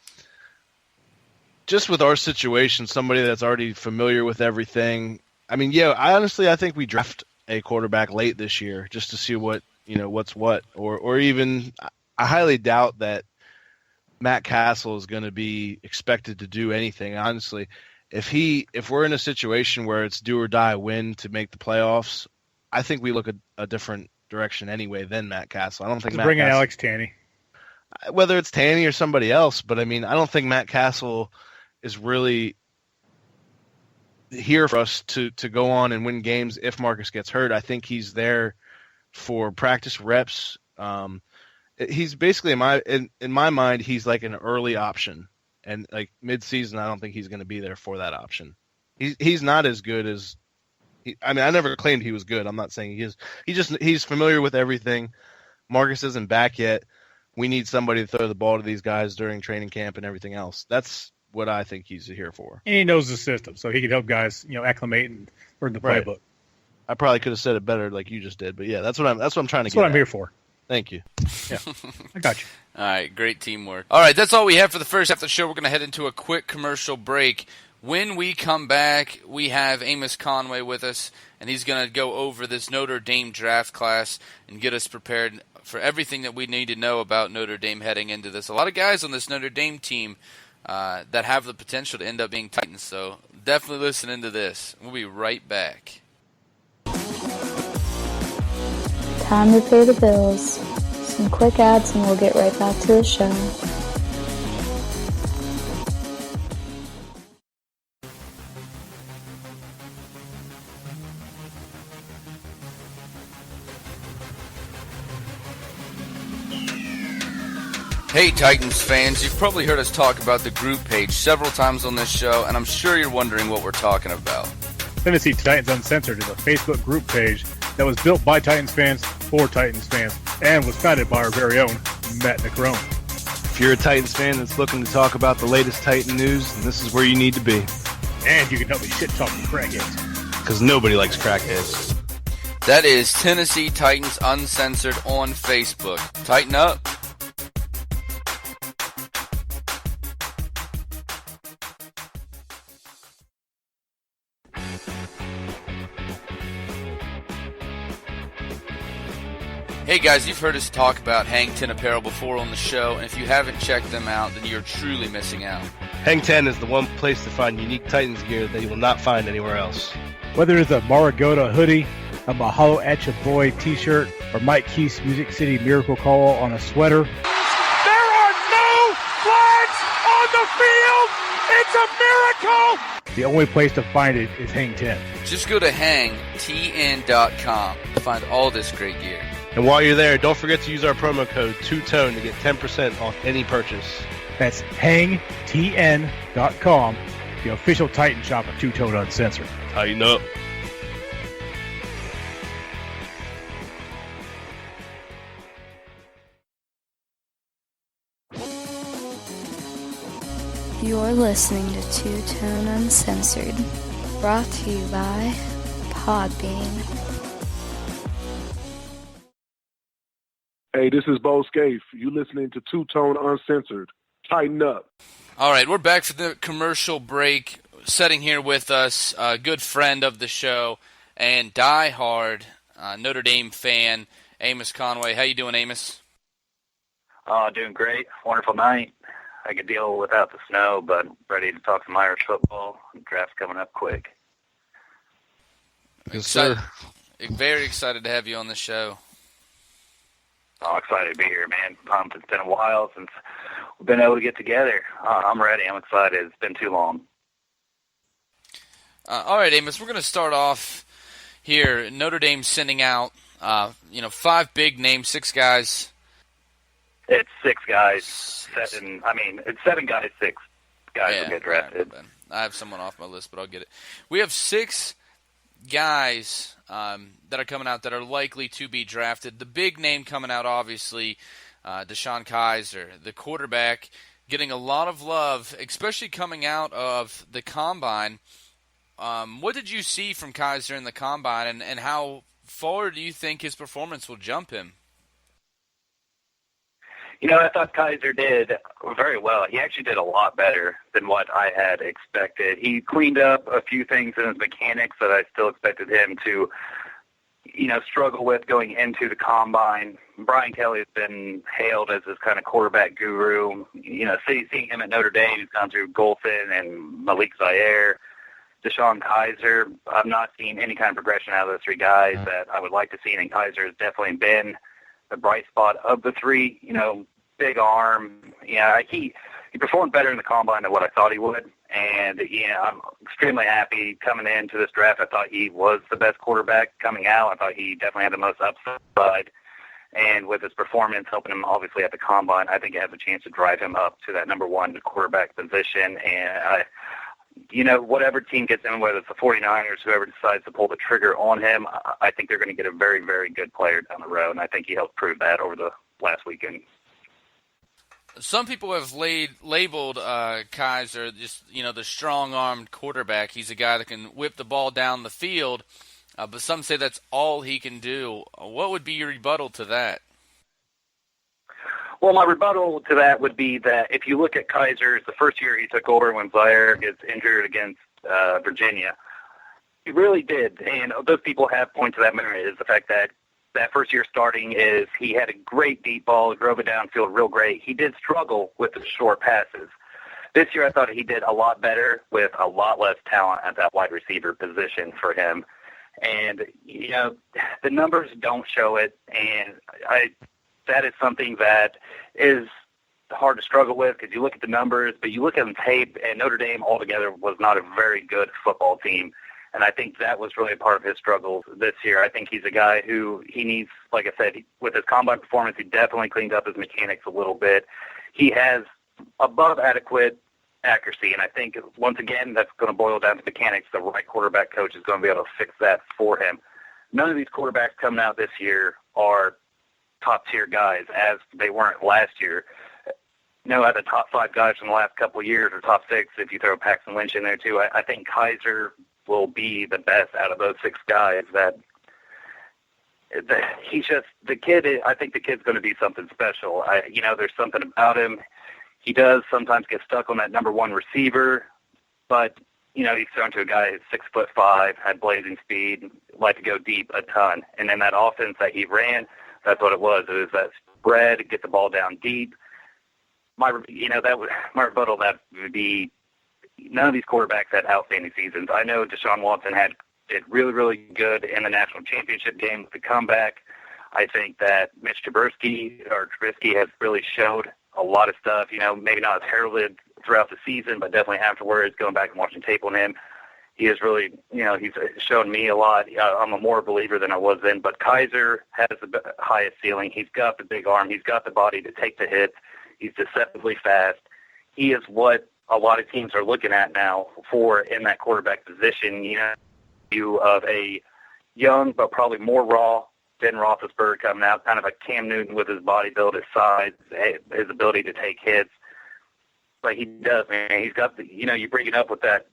just with our situation, somebody that's already familiar with everything. I mean, I think we draft a quarterback late this year just to see what's what, or even I highly doubt that Matt Castle is going to be expected to do anything. Honestly, if we're in a situation where it's do or die win to make the playoffs, I think we look a different direction anyway than Matt Castle. I don't think Let's bring in Castle, Alex Tanney. whether it's Tanny or somebody else, but I mean, I don't think Matt Castle is really here for us to go on and win games if Marcus gets hurt. I think he's there for practice reps. He's basically in my mind, he's like an early option, and like mid-season, I don't think he's going to be there for that option. He's not as good as. I never claimed he was good. I'm not saying he is. He's familiar with everything. Marcus isn't back yet. We need somebody to throw the ball to these guys during training camp and everything else. That's what I think he's here for. And he knows the system, so he can help guys, acclimate and learn the Right. playbook. I probably could have said it better like you just did, but yeah, that's what I'm trying to That's get what I'm at. here for. Thank you. Yeah, I got you. All right, great teamwork. All right, that's all we have for the first half of the show. We're going to head into a quick commercial break. When we come back, we have Amos Conway with us, and he's going to go over this Notre Dame draft class and get us prepared for everything that we need to know about Notre Dame heading into this. A lot of guys on this Notre Dame team that have the potential to end up being Titans, so definitely listen into this. We'll be right back. Time to pay the bills. Some quick ads and we'll get right back to the show. Hey Titans fans, you've probably heard us talk about the group page several times on this show, and I'm sure you're wondering what we're talking about. Tennessee Titans Uncensored is a Facebook group page that was built by Titans fans for Titans fans and was founded by our very own Matt Necrone. If you're a Titans fan that's looking to talk about the latest Titan news, then this is where you need to be. And you can help me shit talk the crackheads. Because nobody likes crackheads. That is Tennessee Titans Uncensored on Facebook. Tighten up. Hey guys, you've heard us talk about Hang 10 Apparel before on the show, and if you haven't checked them out, then you're truly missing out. Hang 10 is the one place to find unique Titans gear that you will not find anywhere else. Whether it's a Marigoda hoodie, a Mahalo at Your Boy t-shirt, or Mike Keith's Music City Miracle Call on a sweater. There are no flags on the field! It's a miracle! The only place to find it is Hang 10. Just go to hangtn.com to find all this great gear. And while you're there, don't forget to use our promo code TWOTONE to get 10% off any purchase. That's hangtn.com, the official Titan shop of Two Tone Uncensored. Tighten up. You're listening to Two Tone Uncensored, brought to you by Podbean. Hey, this is Bo Scaife. You listening to Two Tone Uncensored. Tighten up. All right, we're back for the commercial break. Sitting here with us, a good friend of the show and die-hard Notre Dame fan, Amos Conway. How you doing, Amos? Doing great. Wonderful night. I could deal without the snow, but ready to talk some Irish football. The draft's coming up quick. Yes, sir. Very excited to have you on the show. I'm excited to be here, man. Pumped. It's been a while since we've been able to get together. I'm ready. I'm excited. It's been too long. All right, Amos, we're going to start off here. Notre Dame sending out, 5 big names, 6 guys. It's 6 guys. It's 7 guys, 6 guys will get drafted. Right, I have someone off my list, but I'll get it. We have 6 guys that are coming out that are likely to be drafted. The big name coming out, obviously, DeShone Kizer, the quarterback, getting a lot of love, especially coming out of the Combine. What did you see from Kizer in the Combine, and how far do you think his performance will jump him? I thought Kizer did very well. He actually did a lot better than what I had expected. He cleaned up a few things in his mechanics that I still expected him to, struggle with going into the Combine. Brian Kelly has been hailed as this kind of quarterback guru. Seeing him at Notre Dame, he's gone through Golson and Malik Zaire. DeShone Kizer, I've not seen any kind of progression out of those 3 guys that I would like to see, and Kizer has definitely been the bright spot of the 3. Big arm. He performed better in the Combine than what I thought he would, and I'm extremely happy coming into this draft. I thought he was the best quarterback coming out. I thought he definitely had the most upside, and with his performance helping him obviously at the Combine, I think it has a chance to drive him up to that number 1 quarterback position. And whatever team gets in, whether it's the 49ers, whoever decides to pull the trigger on him, I think they're going to get a very, very good player down the road, and I think he helped prove that over the last weekend. Some people have labeled Kizer just, the strong-armed quarterback. He's a guy that can whip the ball down the field, but some say that's all he can do. What would be your rebuttal to that? Well, my rebuttal to that would be that if you look at Kizer's, the first year he took over when Zaire gets injured against Virginia, he really did. And those people have pointed to that merit is the fact that first year starting is he had a great deep ball, drove it downfield real great. He did struggle with the short passes. This year I thought he did a lot better with a lot less talent at that wide receiver position for him. And, the numbers don't show it, and that is something that is hard to struggle with because you look at the numbers, but you look at the tape, and Notre Dame altogether was not a very good football team. And I think that was really a part of his struggles this year. I think he's a guy who he needs, like I said, with his Combine performance, he definitely cleaned up his mechanics a little bit. He has above adequate accuracy, and I think, once again, that's going to boil down to mechanics. The right quarterback coach is going to be able to fix that for him. None of these quarterbacks coming out this year are top-tier guys, as they weren't last year. The top 5 guys from the last couple of years, or top 6 if you throw Paxton Lynch in there too. I think Kizer will be the best out of those 6 guys. He's just the kid. I think the kid's going to be something special. There's something about him. He does sometimes get stuck on that number 1 receiver, but he's thrown to a guy who's 6'5", had blazing speed, liked to go deep a ton. And then that offense that he ran, that's what it was. It was that spread, get the ball down deep. My rebuttal that would be none of these quarterbacks had outstanding seasons. I know Deshaun Watson had did really, really good in the national championship game with the comeback. I think that Trubisky has really showed a lot of stuff, maybe not as heralded throughout the season, but definitely afterwards, going back and watching tape on him. He is really, he's shown me a lot. I'm a more believer than I was then, but Kaiser has the highest ceiling. He's got the big arm. He's got the body to take the hits. He's deceptively fast. He is what a lot of teams are looking at now for in that quarterback position, of a young but probably more raw Ben Roethlisberger coming out, kind of a Cam Newton with his body build, his size, his ability to take hits. But he does, man. He's got the, you bring it up with that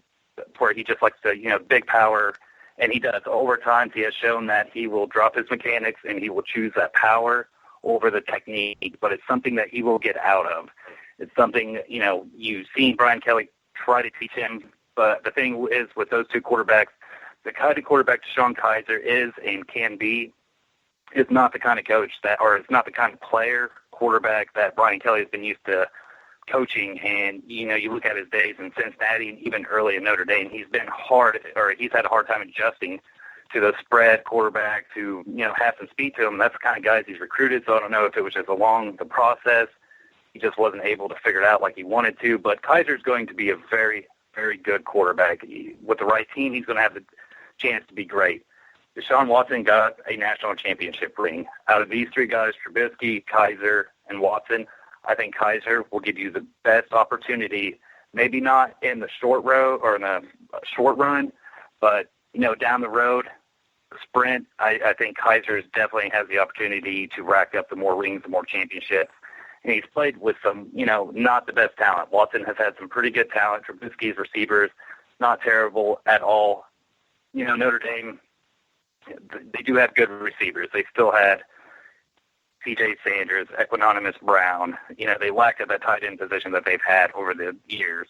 where he just likes to, big power, and he does. Over time, he has shown that he will drop his mechanics and he will choose that power over the technique, but it's something that he will get out of. It's something, you've seen Brian Kelly try to teach him, but the thing is with those two quarterbacks, the kind of quarterback Deshaun Kaiser is and can be is not the kind of coach it's not the kind of player quarterback that Brian Kelly has been used to coaching. And, you look at his days in Cincinnati and even early in Notre Dame, he's had a hard time adjusting to the spread quarterbacks who, have some speed to him. That's the kind of guys he's recruited. So I don't know if it was just along the process, he just wasn't able to figure it out like he wanted to. But Kaiser's going to be a very, very good quarterback. With the right team, he's going to have the chance to be great. Deshaun Watson got a national championship ring. Out of these three guys, Trubisky, Kaiser, and Watson, I think Kaiser will give you the best opportunity, maybe not in the short row or in the short run, but, down the road, the sprint, I think Kaiser definitely has the opportunity to rack up the more rings, the more championships. And he's played with some, not the best talent. Watson has had some pretty good talent. Trubisky's receivers, not terrible at all. Notre Dame, they do have good receivers. They still had C.J. Sanders, Equanimous Brown. They lacked at that tight end position that they've had over the years.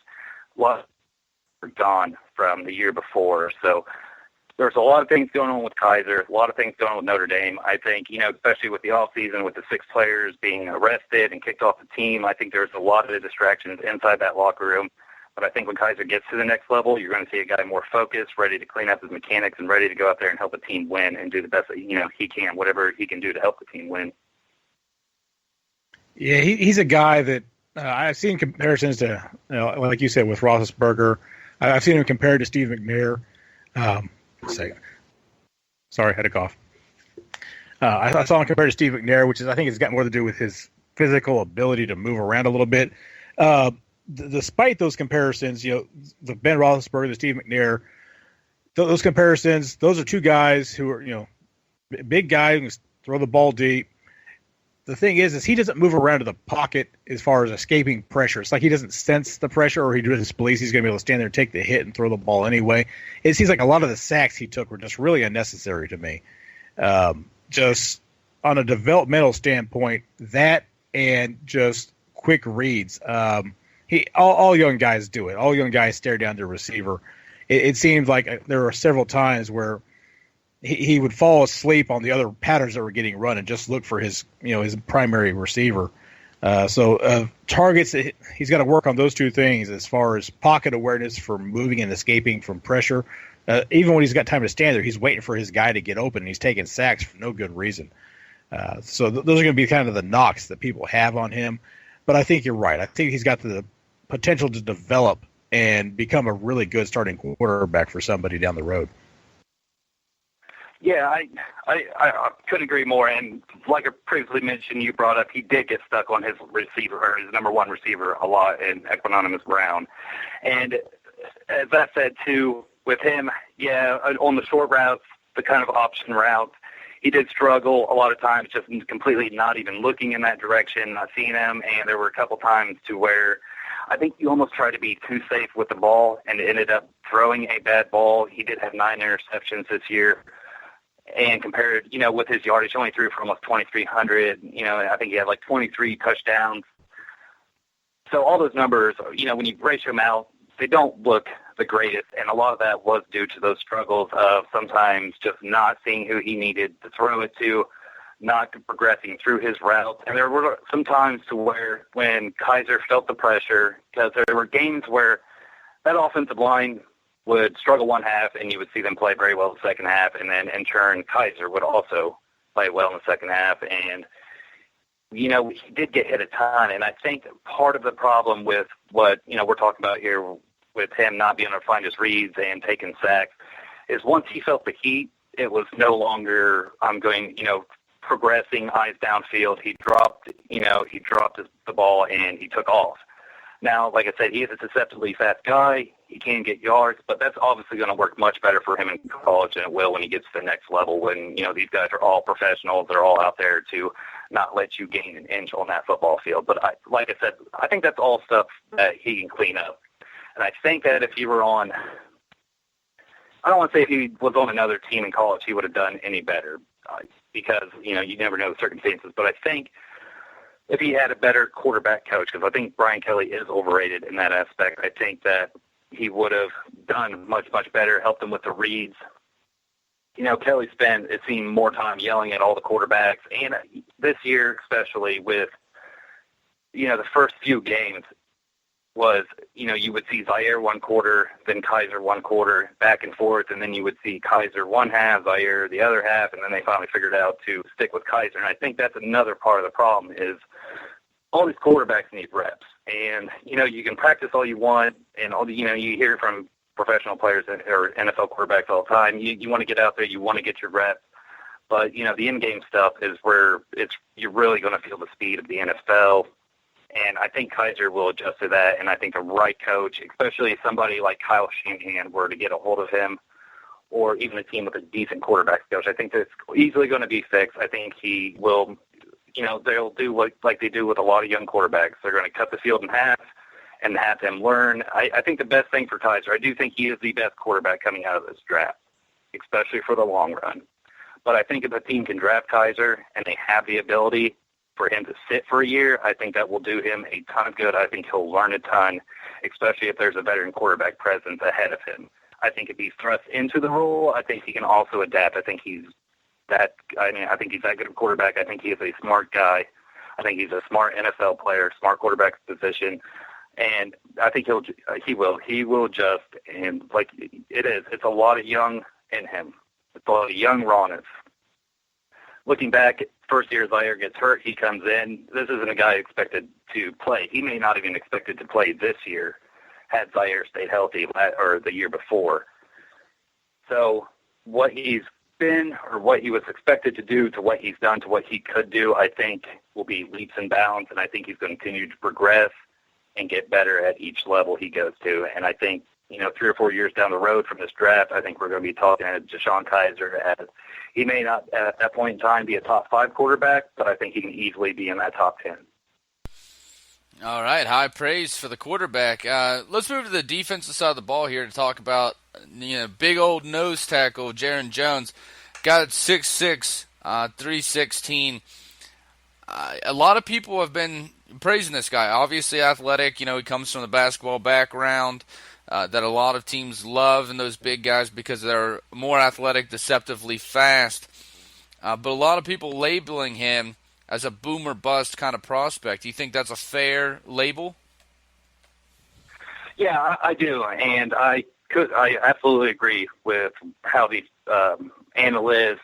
A lot gone from the year before. So there's a lot of things going on with Kaiser, a lot of things going on with Notre Dame. I think, especially with the offseason, with the 6 players being arrested and kicked off the team, I think there's a lot of distractions inside that locker room. But I think when Kaiser gets to the next level, you're going to see a guy more focused, ready to clean up his mechanics, and ready to go out there and help a team win and do the best that, he can, whatever he can do to help the team win. Yeah, he's a guy that I've seen comparisons to, like you said, with Roethlisberger. I've seen him compared to Steve McNair. A second. Sorry, I had a cough. I saw him compared to Steve McNair, which I think has got more to do with his physical ability to move around a little bit. Despite those comparisons, the Ben Roethlisberger, the Steve McNair, those comparisons, those are two guys who are, big guys who can throw the ball deep. The thing is he doesn't move around to the pocket as far as escaping pressure. It's like he doesn't sense the pressure, or he doesn't believe he's going to be able to stand there and take the hit and throw the ball anyway. It seems like a lot of the sacks he took were just really unnecessary to me. Just on a developmental standpoint, that and just quick reads. All young guys do it. All young guys stare down their receiver. It seems like there were several times where he would fall asleep on the other patterns that were getting run and just look for his primary receiver. So targets, he's got to work on those two things as far as pocket awareness for moving and escaping from pressure. Even when he's got time to stand there, he's waiting for his guy to get open, and he's taking sacks for no good reason. So those are going to be kind of the knocks that people have on him. But I think you're right. I think he's got the potential to develop and become a really good starting quarterback for somebody down the road. Yeah, I couldn't agree more. And like I previously mentioned, you brought up, he did get stuck on his receiver, or his number one receiver, a lot in Equanimous Brown. And as I said, too, with him, yeah, on the short routes, the kind of option routes, he did struggle a lot of times, just completely not even looking in that direction, not seeing him. And there were a couple times to where I think he almost tried to be too safe with the ball and ended up throwing a bad ball. He did have 9 interceptions this year. And compared, with his yardage, he only threw for almost 2,300. I think he had like 23 touchdowns. So all those numbers, when you ratio them out, they don't look the greatest. And a lot of that was due to those struggles of sometimes just not seeing who he needed to throw it to, not progressing through his routes. And there were some times to where when Kaiser felt the pressure, because there were games where that offensive line would struggle one half, and you would see them play very well the second half, and then in turn Kaiser would also play well in the second half. And, he did get hit a ton, and I think part of the problem with what, we're talking about here with him not being able to find his reads and taking sacks is once he felt the heat, it was no longer, progressing eyes downfield. He dropped the ball and he took off. Now, like I said, he is a deceptively fast guy. He can get yards, but that's obviously going to work much better for him in college than it will when he gets to the next level when, these guys are all professionals. They're all out there to not let you gain an inch on that football field. But like I said, I think that's all stuff that he can clean up. And I think that if he were on, I don't want to say if he was on another team in college, he would have done any better because, you never know the circumstances. But I think if he had a better quarterback coach, because I think Brian Kelly is overrated in that aspect, I think that he would have done much, much better, helped him with the reads. Kelly spent, it seemed, more time yelling at all the quarterbacks. And this year, especially with, the first few games was, you would see Zaire one quarter, then Kaiser one quarter, back and forth, and then you would see Kaiser one half, Zaire the other half, and then they finally figured out to stick with Kaiser. And I think that's another part of the problem is all these quarterbacks need reps. And, you can practice all you want, and all the, you hear from professional players or NFL quarterbacks all the time. You want to get out there, you want to get your reps. But, the in-game stuff is where you're really going to feel the speed of the NFL. And I think Kaiser will adjust to that, and I think the right coach, especially somebody like Kyle Shanahan, were to get a hold of him, or even a team with a decent quarterback coach, I think that's easily going to be fixed. I think he will, they'll do like they do with a lot of young quarterbacks. They're going to cut the field in half and have him learn. I think the best thing for Kaiser, I do think he is the best quarterback coming out of this draft, especially for the long run. But I think if a team can draft Kaiser and they have the ability for him to sit for a year, I think that will do him a ton of good. I think he'll learn a ton, especially if there's a veteran quarterback presence ahead of him. I think if he's thrust into the role, I think he can also adapt. I think he's that good of a quarterback. I think he is a smart guy. I think he's a smart NFL player, smart quarterback position. And I think he will adjust. And like it's a lot of young in him. It's a lot of young rawness. Looking back, first year Zaire gets hurt, he comes in. This isn't a guy expected to play. He may not even expected to play this year had Zaire stayed healthy or the year before. So what he's been or what he was expected to do to what he's done to what he could do, I think will be leaps and bounds, and I think he's going to continue to progress and get better at each level he goes to. And I think, 3 or 4 years down the road from this draft, I think we're going to be talking to Deshaun Kaiser as he may not at that point in time be a top 5 quarterback, but I think he can easily be in that top 10. All right, high praise for the quarterback. Let's move to the defensive side of the ball here to talk about big old nose tackle Jaron Jones. Got 6'6", 316. A lot of people have been praising this guy. Obviously athletic. He comes from the basketball background that a lot of teams love in those big guys because they're more athletic, deceptively fast. But a lot of people labeling him as a boomer bust kind of prospect. Do you think that's a fair label? Yeah, I do, and I absolutely agree with how the analysts,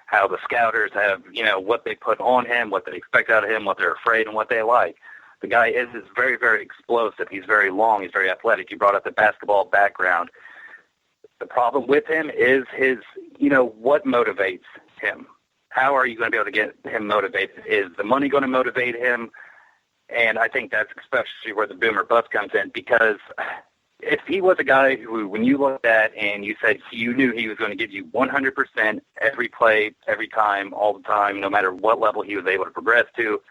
how the scouters have, what they put on him, what they expect out of him, what they're afraid, and what they like. The guy is very, very explosive. He's very long. He's very athletic. You brought up the basketball background. The problem with him is his, what motivates him. How are you going to be able to get him motivated? Is the money going to motivate him? And I think that's especially where the boomer bust comes in, because if he was a guy who, when you looked at and you said you knew he was going to give you 100% every play, every time, all the time, no matter what level he was able to progress to,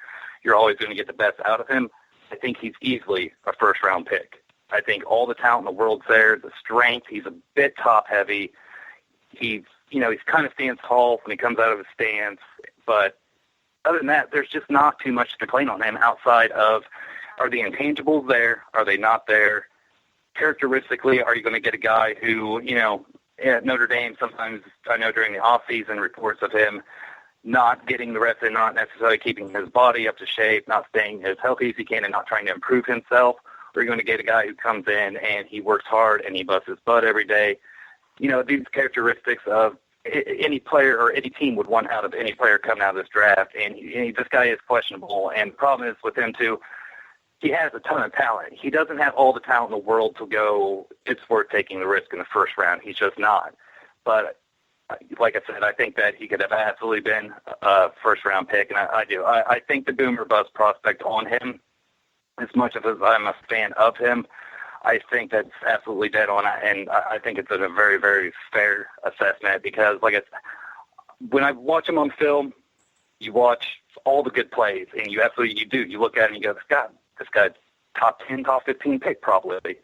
you're always going to get the best out of him, I think he's easily a first-round pick. I think all the talent in the world's there, the strength, he's a bit top-heavy. He's kind of stands tall when he comes out of his stance, but other than that, there's just not too much to complain on him outside of, are the intangibles there? Are they not there? Characteristically, are you going to get a guy who, at Notre Dame, sometimes I know during the off-season reports of him not getting the reps and not necessarily keeping his body up to shape, not staying as healthy as he can and not trying to improve himself? or are you going to get a guy who comes in and he works hard and he busts his butt every day? These characteristics of any player or any team would want out of any player coming out of this draft, and this guy is questionable. And the problem is with him, too, he has a ton of talent. He doesn't have all the talent in the world to go, it's worth taking the risk in the first round. He's just not. But like I said, I think that he could have absolutely been a first-round pick, and I do. I think the boomer bust prospect on him, as much as I'm a fan of him, I think that's absolutely dead on, and I think it's a very, very fair assessment because, when I watch him on film, you watch all the good plays, and you do. You look at it and you go, this guy's top 10, top 15 pick probably.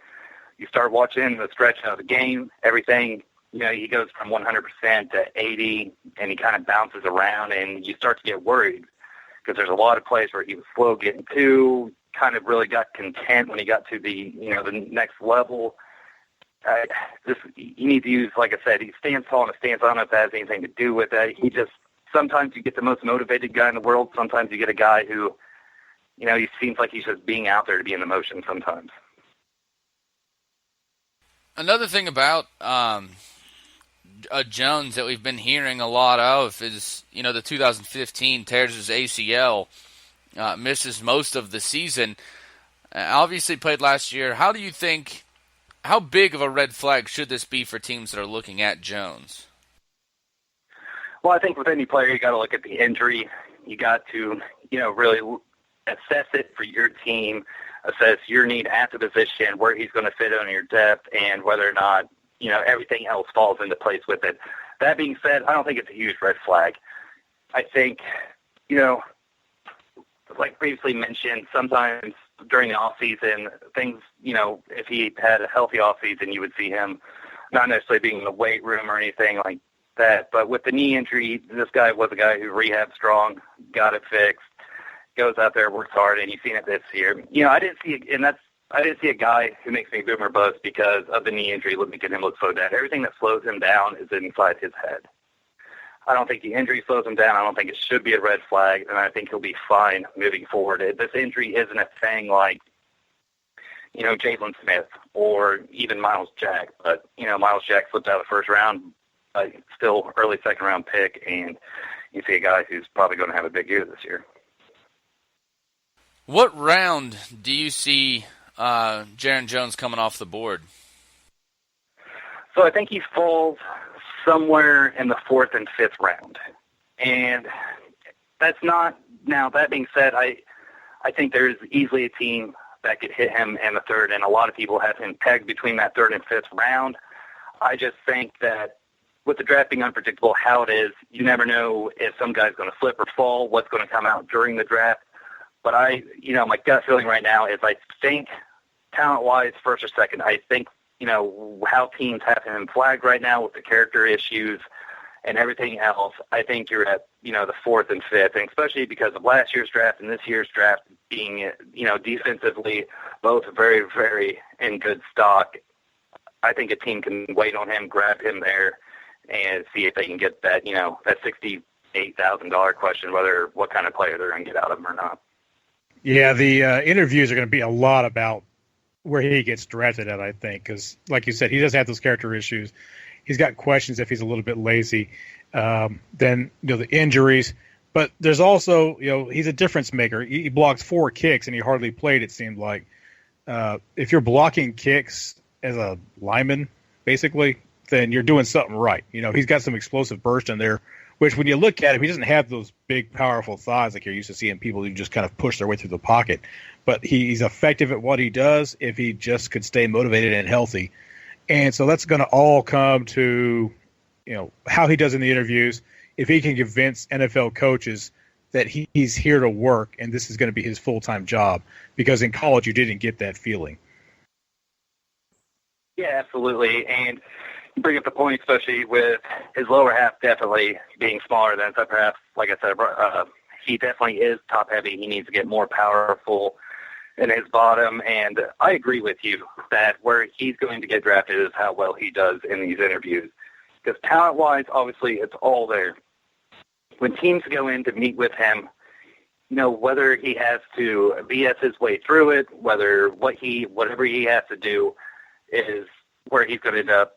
You start watching the stretch of the game, everything, he goes from 100% to 80, and he kind of bounces around, and you start to get worried because there's a lot of plays where he was slow getting to, kind of really got content when he got to the next level. You need to use, like I said, he stands tall in a stance. I don't know if that has anything to do with that. Sometimes you get the most motivated guy in the world. Sometimes you get a guy who, he seems like he's just being out there to be in the motion sometimes. Another thing about Jones that we've been hearing a lot of is, the 2015 tears his ACL, misses most of the season. Obviously played last year. How big of a red flag should this be for teams that are looking at Jones? Well, I think with any player, you got to look at the injury. You got to, really assess it for your team, assess your need at the position, where he's going to fit on your depth, and whether or not, everything else falls into place with it. That being said, I don't think it's a huge red flag. I think, like previously mentioned, sometimes during the offseason, things, if he had a healthy offseason, you would see him not necessarily being in the weight room or anything like that. But with the knee injury, this guy was a guy who rehabbed strong, got it fixed, goes out there, works hard, and you've seen it this year. I didn't see a guy who makes me boomer buzz because of the knee injury making him look so bad. Everything that slows him down is inside his head. I don't think the injury slows him down. I don't think it should be a red flag, and I think he'll be fine moving forward. This injury isn't a thing like, Jalen Smith or even Miles Jack. But, Miles Jack slipped out of the first round, still early second-round pick, and you see a guy who's probably going to have a big year this year. What round do you see Jaron Jones coming off the board? So I think he falls somewhere in the 4th and 5th round. And that's not – now, that being said, I think there's easily a team that could hit him in the 3rd, and a lot of people have him pegged between that 3rd and 5th round. I just think that with the draft being unpredictable, how it is, you never know if some guy's going to flip or fall, what's going to come out during the draft. But my gut feeling right now is I think talent-wise, 1st or 2nd, I think, how teams have him flagged right now with the character issues and everything else, I think you're at, the 4th and 5th, and especially because of last year's draft and this year's draft being, defensively both very, very in good stock. I think a team can wait on him, grab him there, and see if they can get that, that $68,000 question, what kind of player they're going to get out of him or not. Yeah, the interviews are going to be a lot about where he gets drafted at, I think, because, like you said, he does have those character issues. He's got questions if he's a little bit lazy. Then, the injuries. But there's also, he's a difference maker. He blocked 4 kicks, and he hardly played, it seemed like. If you're blocking kicks as a lineman, basically, then you're doing something right. He's got some explosive burst in there, which when you look at him, he doesn't have those big, powerful thighs like you're used to seeing people who just kind of push their way through the pocket. But he's effective at what he does if he just could stay motivated and healthy. And so that's going to all come to, how he does in the interviews. If he can convince NFL coaches that he's here to work and this is going to be his full-time job, because in college you didn't get that feeling. Yeah, absolutely. And you bring up the point, especially with his lower half definitely being smaller than perhaps, like I said, he definitely is top-heavy. He needs to get more powerful in his bottom, and I agree with you that where he's going to get drafted is how well he does in these interviews. Because talent-wise, obviously, it's all there. When teams go in to meet with him, whether he has to BS his way through it, whatever he has to do is where he's going to end up,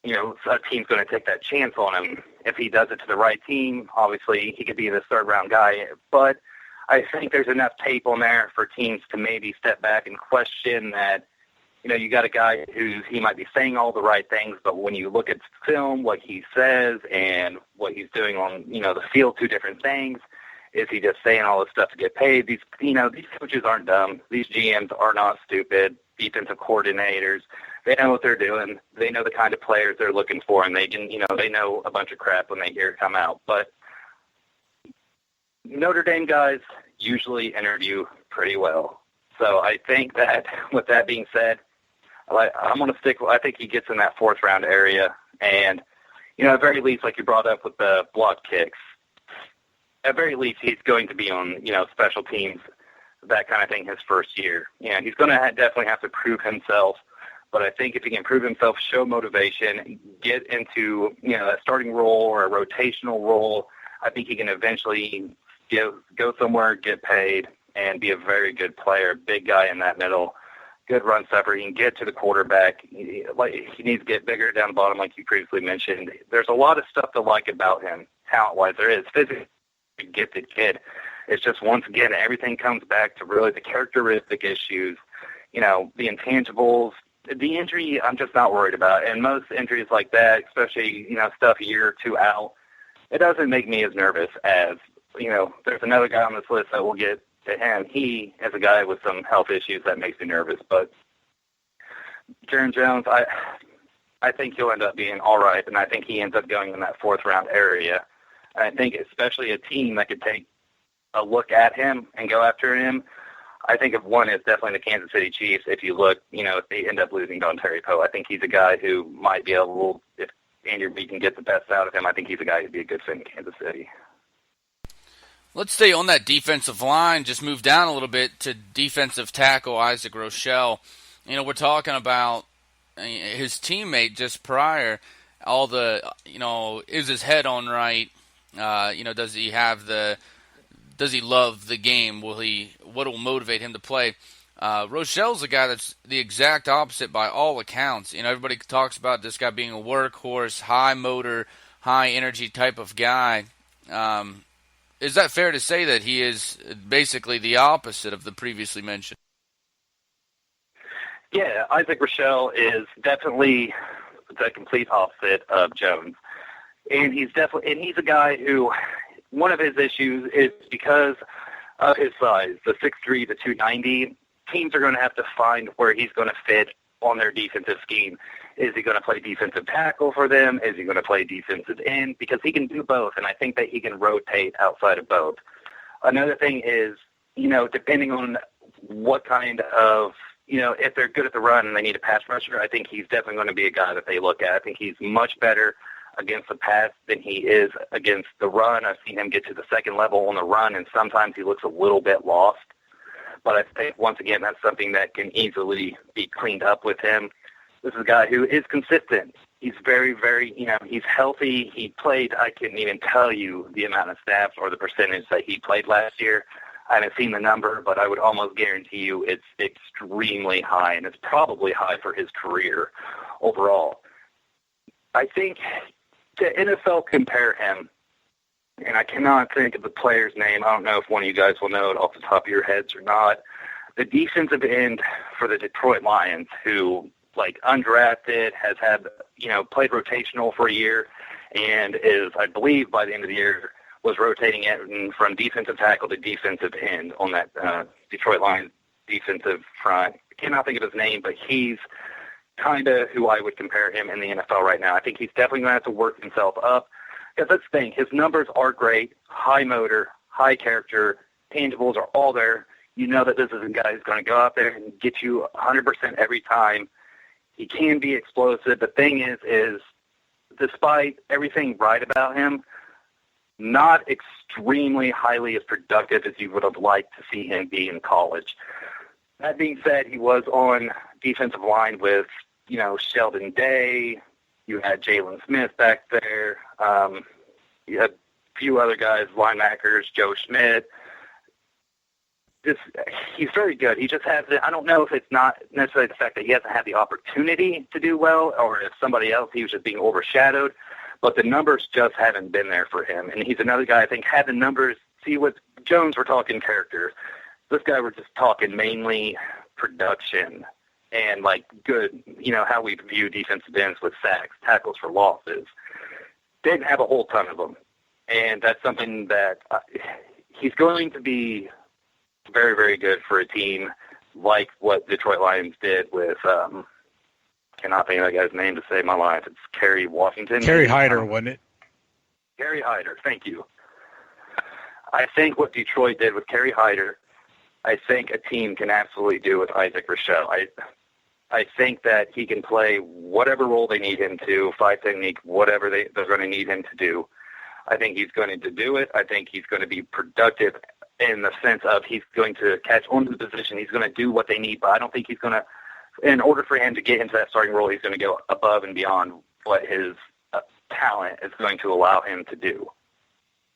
a team's going to take that chance on him. If he does it to the right team, obviously he could be the third-round guy. But I think there's enough tape on there for teams to maybe step back and question that, you got a guy he might be saying all the right things, but when you look at film, what he says and what he's doing on, the field, two different things. Is he just saying all this stuff to get paid? These coaches aren't dumb. These GMs are not stupid. Defensive coordinators, they know what they're doing. They know the kind of players they're looking for, and they can, they know a bunch of crap when they hear it come out. But Notre Dame guys usually interview pretty well. So I think that with that being said, I'm going to stick. I think he gets in that fourth round area, and at very least, like you brought up with the block kicks. At very least, he's going to be on, special teams, that kind of thing, his first year. He's going to definitely have to prove himself. But I think if he can prove himself, show motivation, get into, a starting role or a rotational role, I think he can eventually go somewhere, get paid, and be a very good player, big guy in that middle, good run stopper. He can get to the quarterback. He needs to get bigger down the bottom, like you previously mentioned. There's a lot of stuff to like about him, talent-wise. There is physically. Gifted kid. It's just, once again, everything comes back to really the characteristic issues, the intangibles. The injury, I'm just not worried about. And most injuries like that, especially, stuff a year or two out, it doesn't make me as nervous as, there's another guy on this list that we'll get to him. He is a guy with some health issues that makes me nervous. But Jaron Jones, I think he'll end up being all right, and I think he ends up going in that fourth round area. I think especially a team that could take a look at him and go after him. I think if one is definitely the Kansas City Chiefs. If you look, if they end up losing Dontari Poe, I think he's a guy who might be able, if Andrew B can get the best out of him, I think he's a guy who'd be a good fit in Kansas City. Let's stay on that defensive line, just move down a little bit to defensive tackle Isaac Rochelle. We're talking about his teammate just prior, all the, is his head on right? Does he love the game? What will motivate him to play? Rochelle's a guy that's the exact opposite by all accounts. Everybody talks about this guy being a workhorse, high motor, high energy type of guy. Is that fair to say that he is basically the opposite of the previously mentioned? Yeah, Isaac Rochelle is definitely the complete opposite of Jones. And he's a guy who, one of his issues is because of his size, the 6'3", the 290, teams are going to have to find where he's going to fit on their defensive scheme. Is he going to play defensive tackle for them? Is he going to play defensive end? Because he can do both, and I think that he can rotate outside of both. Another thing is, depending on what kind of, if they're good at the run and they need a pass rusher, I think he's definitely going to be a guy that they look at. I think he's much better against the pass than he is against the run. I've seen him get to the second level on the run, and sometimes he looks a little bit lost. But I think, once again, that's something that can easily be cleaned up with him. This is a guy who is consistent. He's very, very, he's healthy. He played, I couldn't even tell you the amount of snaps or the percentage that he played last year. I haven't seen the number, but I would almost guarantee you it's extremely high, and it's probably high for his career overall. I think the NFL compare him, and I cannot think of the player's name. I don't know if one of you guys will know it off the top of your heads or not. The defensive end for the Detroit Lions, who, undrafted, has had, played rotational for a year, and is, I believe, by the end of the year, was rotating it from defensive tackle to defensive end on that Detroit Lions defensive front. I cannot think of his name, but he's kind of who I would compare him in the NFL right now. I think he's definitely going to have to work himself up. Because let's think, his numbers are great, high motor, high character, tangibles are all there. You know that this is a guy who's going to go out there and get you 100% every time. He can be explosive. The thing is despite everything right about him, not extremely highly as productive as you would have liked to see him be in college. That being said, he was on defensive line with, Sheldon Day. You had Jalen Smith back there. You had a few other guys, linebackers, Joe Schmidt. he's very good. He just has I don't know if it's not necessarily the fact that he hasn't had the opportunity to do well, or if somebody else, he was just being overshadowed, but the numbers just haven't been there for him. And he's another guy, I think, had the numbers. See, with Jones, we're talking character. This guy, we're just talking mainly production and, like, good, how we view defensive ends with sacks, tackles for losses. Didn't have a whole ton of them. And that's something that he's going to be very, very good for a team like what Detroit Lions did with, cannot think of that guy's name to save my life. It's Kerry Washington. Kerry Hyder, wasn't it? Kerry Hyder, thank you. I think what Detroit did with Kerry Hyder, I think a team can absolutely do with Isaac Rochelle. I think that he can play whatever role they need him to, five technique, whatever they're going to need him to do. I think he's going to do it. I think he's going to be productive in the sense of he's going to catch onto the position. He's going to do what they need, but I don't think he's going to, in order for him to get into that starting role, he's going to go above and beyond what his talent is going to allow him to do.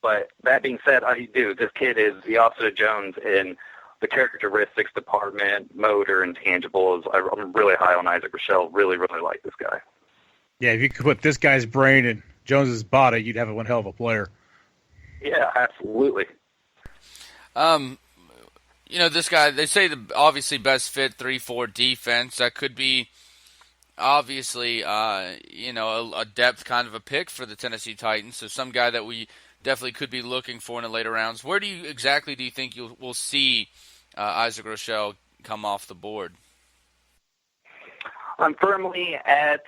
But that being said, this kid is the opposite of Jones in the characteristics department, motor, and tangibles. I'm really high on Isaac Rochelle. Really, really like this guy. Yeah, if you could put this guy's brain in Jones's body, you'd have one hell of a player. Yeah, absolutely. This guy, they say the obviously best fit 3-4 defense. That could be obviously, a depth kind of a pick for the Tennessee Titans. So some guy that we definitely could be looking for in the later rounds. Where do you think we'll see Isaac Rochelle come off the board? I'm firmly at.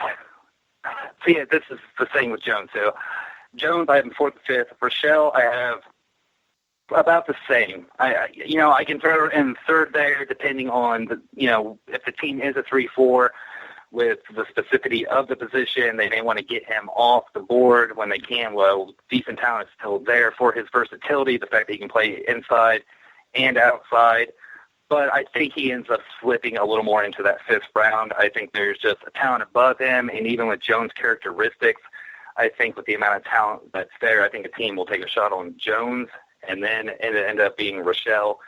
See, this is the thing with Jones. So Jones, I have him 4th and 5th. Rochelle, I have about the same. I can throw in 3rd there, depending on if the team is a 3-4. With the specificity of the position, they may want to get him off the board when they can. Well, decent talent is still there for his versatility, the fact that he can play inside and outside. But I think he ends up slipping a little more into that 5th round. I think there's just a talent above him, and even with Jones' characteristics, I think with the amount of talent that's there, I think a team will take a shot on Jones, and then it end up being Rochelle.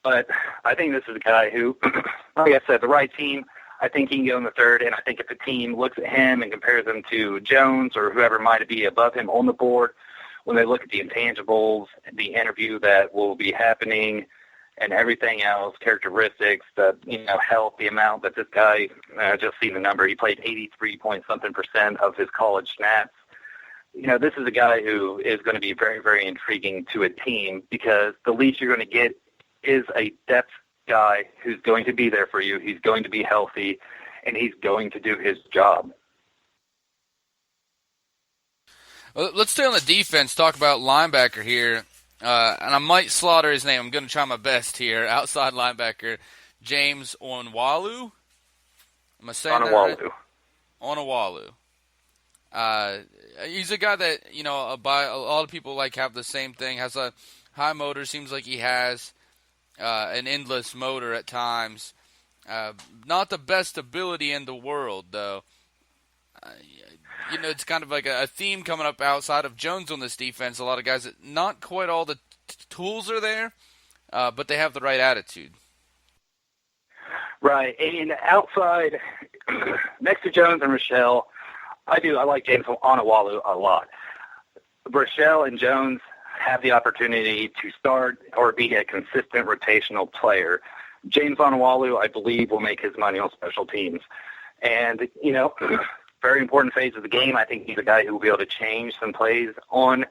But I think this is a guy who, like I said, the right team, I think he can go in the 3rd, and I think if the team looks at him and compares him to Jones or whoever might be above him on the board, when they look at the intangibles, the interview that will be happening, and everything else, characteristics, the health, the amount that this guy, just seen the number, he played 83-point-something% of his college snaps. This is a guy who is going to be very, very intriguing to a team because the least you're going to get is a depth guy who's going to be there for you. He's going to be healthy, and he's going to do his job. Well, let's stay on the defense, talk about linebacker here. And I might slaughter his name. I'm going to try my best here. Outside linebacker, James Onwualu. Am I saying that right? Onwualu. He's a guy that, a lot of people have the same thing, has a high motor, seems like he has an endless motor at times. Not the best ability in the world, though. It's kind of like a theme coming up outside of Jones on this defense. A lot of guys that not quite all the tools are there, but they have the right attitude. Right. And outside, next to Jones and Rochelle, I like James Onwualu a lot. Rochelle and Jones have the opportunity to start or be a consistent rotational player. James Onwualu, I believe, will make his money on special teams. And, very important phase of the game. I think he's a guy who will be able to change some plays on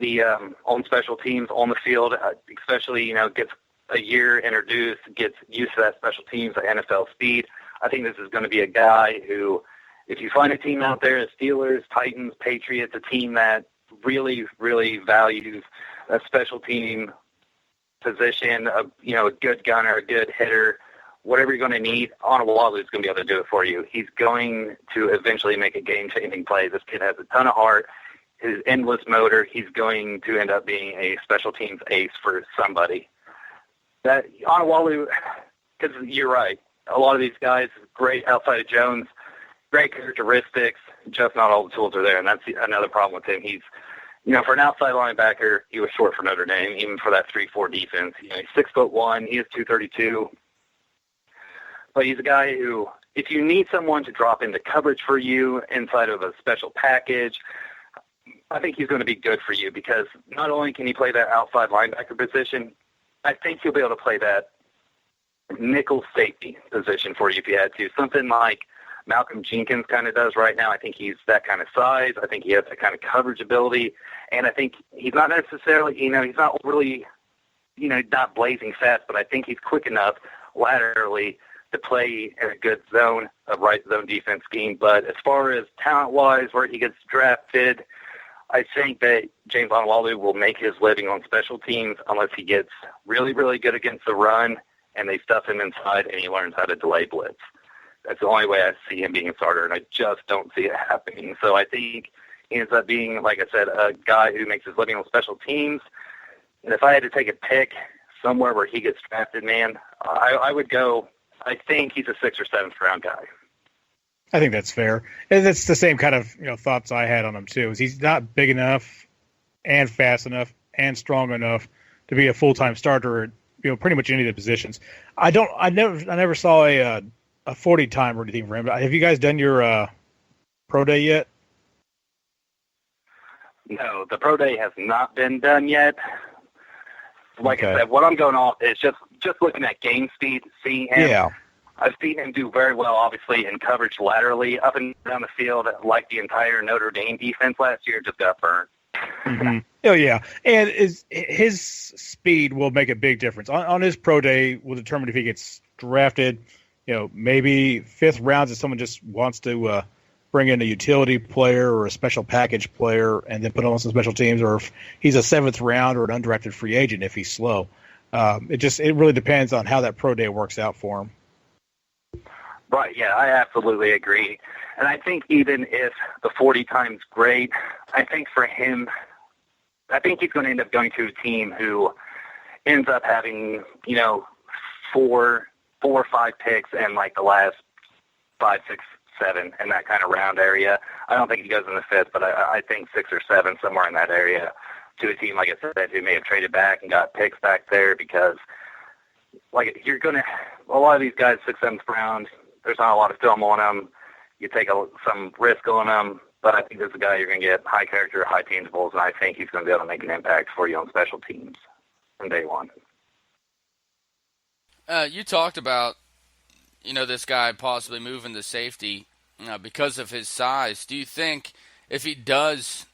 the on special teams on the field, especially, gets a year introduced, gets used to that special teams at NFL speed. I think this is going to be a guy who, if you find a team out there, the Steelers, Titans, Patriots, a team that really, really values a special team position, a good gunner, a good hitter, whatever you're going to need, Onwualu is going to be able to do it for you. He's going to eventually make a game-changing play. This kid has a ton of heart. His endless motor, he's going to end up being a special teams ace for somebody. That Onwualu, because you're right, a lot of these guys, great outside of Jones, great characteristics, just not all the tools are there, and that's another problem with him. He's For an outside linebacker, he was short for Notre Dame, even for that 3-4 defense. He's 6'1", he is 232. But he's a guy who, if you need someone to drop into coverage for you inside of a special package, I think he's going to be good for you because not only can he play that outside linebacker position, I think he'll be able to play that nickel safety position for you if you had to. Something like Malcolm Jenkins kind of does right now. I think he's that kind of size. I think he has that kind of coverage ability. And I think he's not necessarily, he's not really, not blazing fast, but I think he's quick enough laterally to play in a good zone, a right zone defense scheme. But as far as talent-wise, where he gets drafted, I think that James Onwualu will make his living on special teams unless he gets really, really good against the run and they stuff him inside and he learns how to delay blitz. That's the only way I see him being a starter, and I just don't see it happening. So I think he ends up being, like I said, a guy who makes his living on special teams. And if I had to take a pick somewhere where he gets drafted, man, I would go, I think he's a 6th or 7th round guy. I think that's fair. And that's the same kind of thoughts I had on him too. Is he's not big enough and fast enough and strong enough to be a full-time starter at pretty much any of the positions. I never saw a 40-time or anything for him. Have you guys done your pro day yet? No, the pro day has not been done yet. Like I said, what I'm going off is just looking at game speed, seeing him. Yeah. I've seen him do very well, obviously, in coverage laterally, up and down the field, like the entire Notre Dame defense last year just got burnt. Mm-hmm. Oh, yeah. And his speed will make a big difference. On his pro day, will determine if he gets drafted, maybe 5th rounds if someone just wants to bring in a utility player or a special package player and then put him on some special teams, or if he's a 7th round or an undrafted free agent if he's slow. It really depends on how that pro day works out for him. Right, yeah, I absolutely agree. And I think even if the 40 time's great, I think for him, I think he's going to end up going to a team who ends up having, 4 or 5 picks in like the last 5, 6, 7 in that kind of round area. I don't think he goes in the 5th, but I think 6 or 7 somewhere in that area to a team, like I said, who may have traded back and got picks back there because, like, you're going to – a lot of these guys, 6th, 7th round, there's not a lot of film on them. You take some risk on them, but I think there's a guy you're going to get high character, high tangibles, and I think he's going to be able to make an impact for you on special teams from day one. You talked about, this guy possibly moving to safety because of his size. Do you think if he does,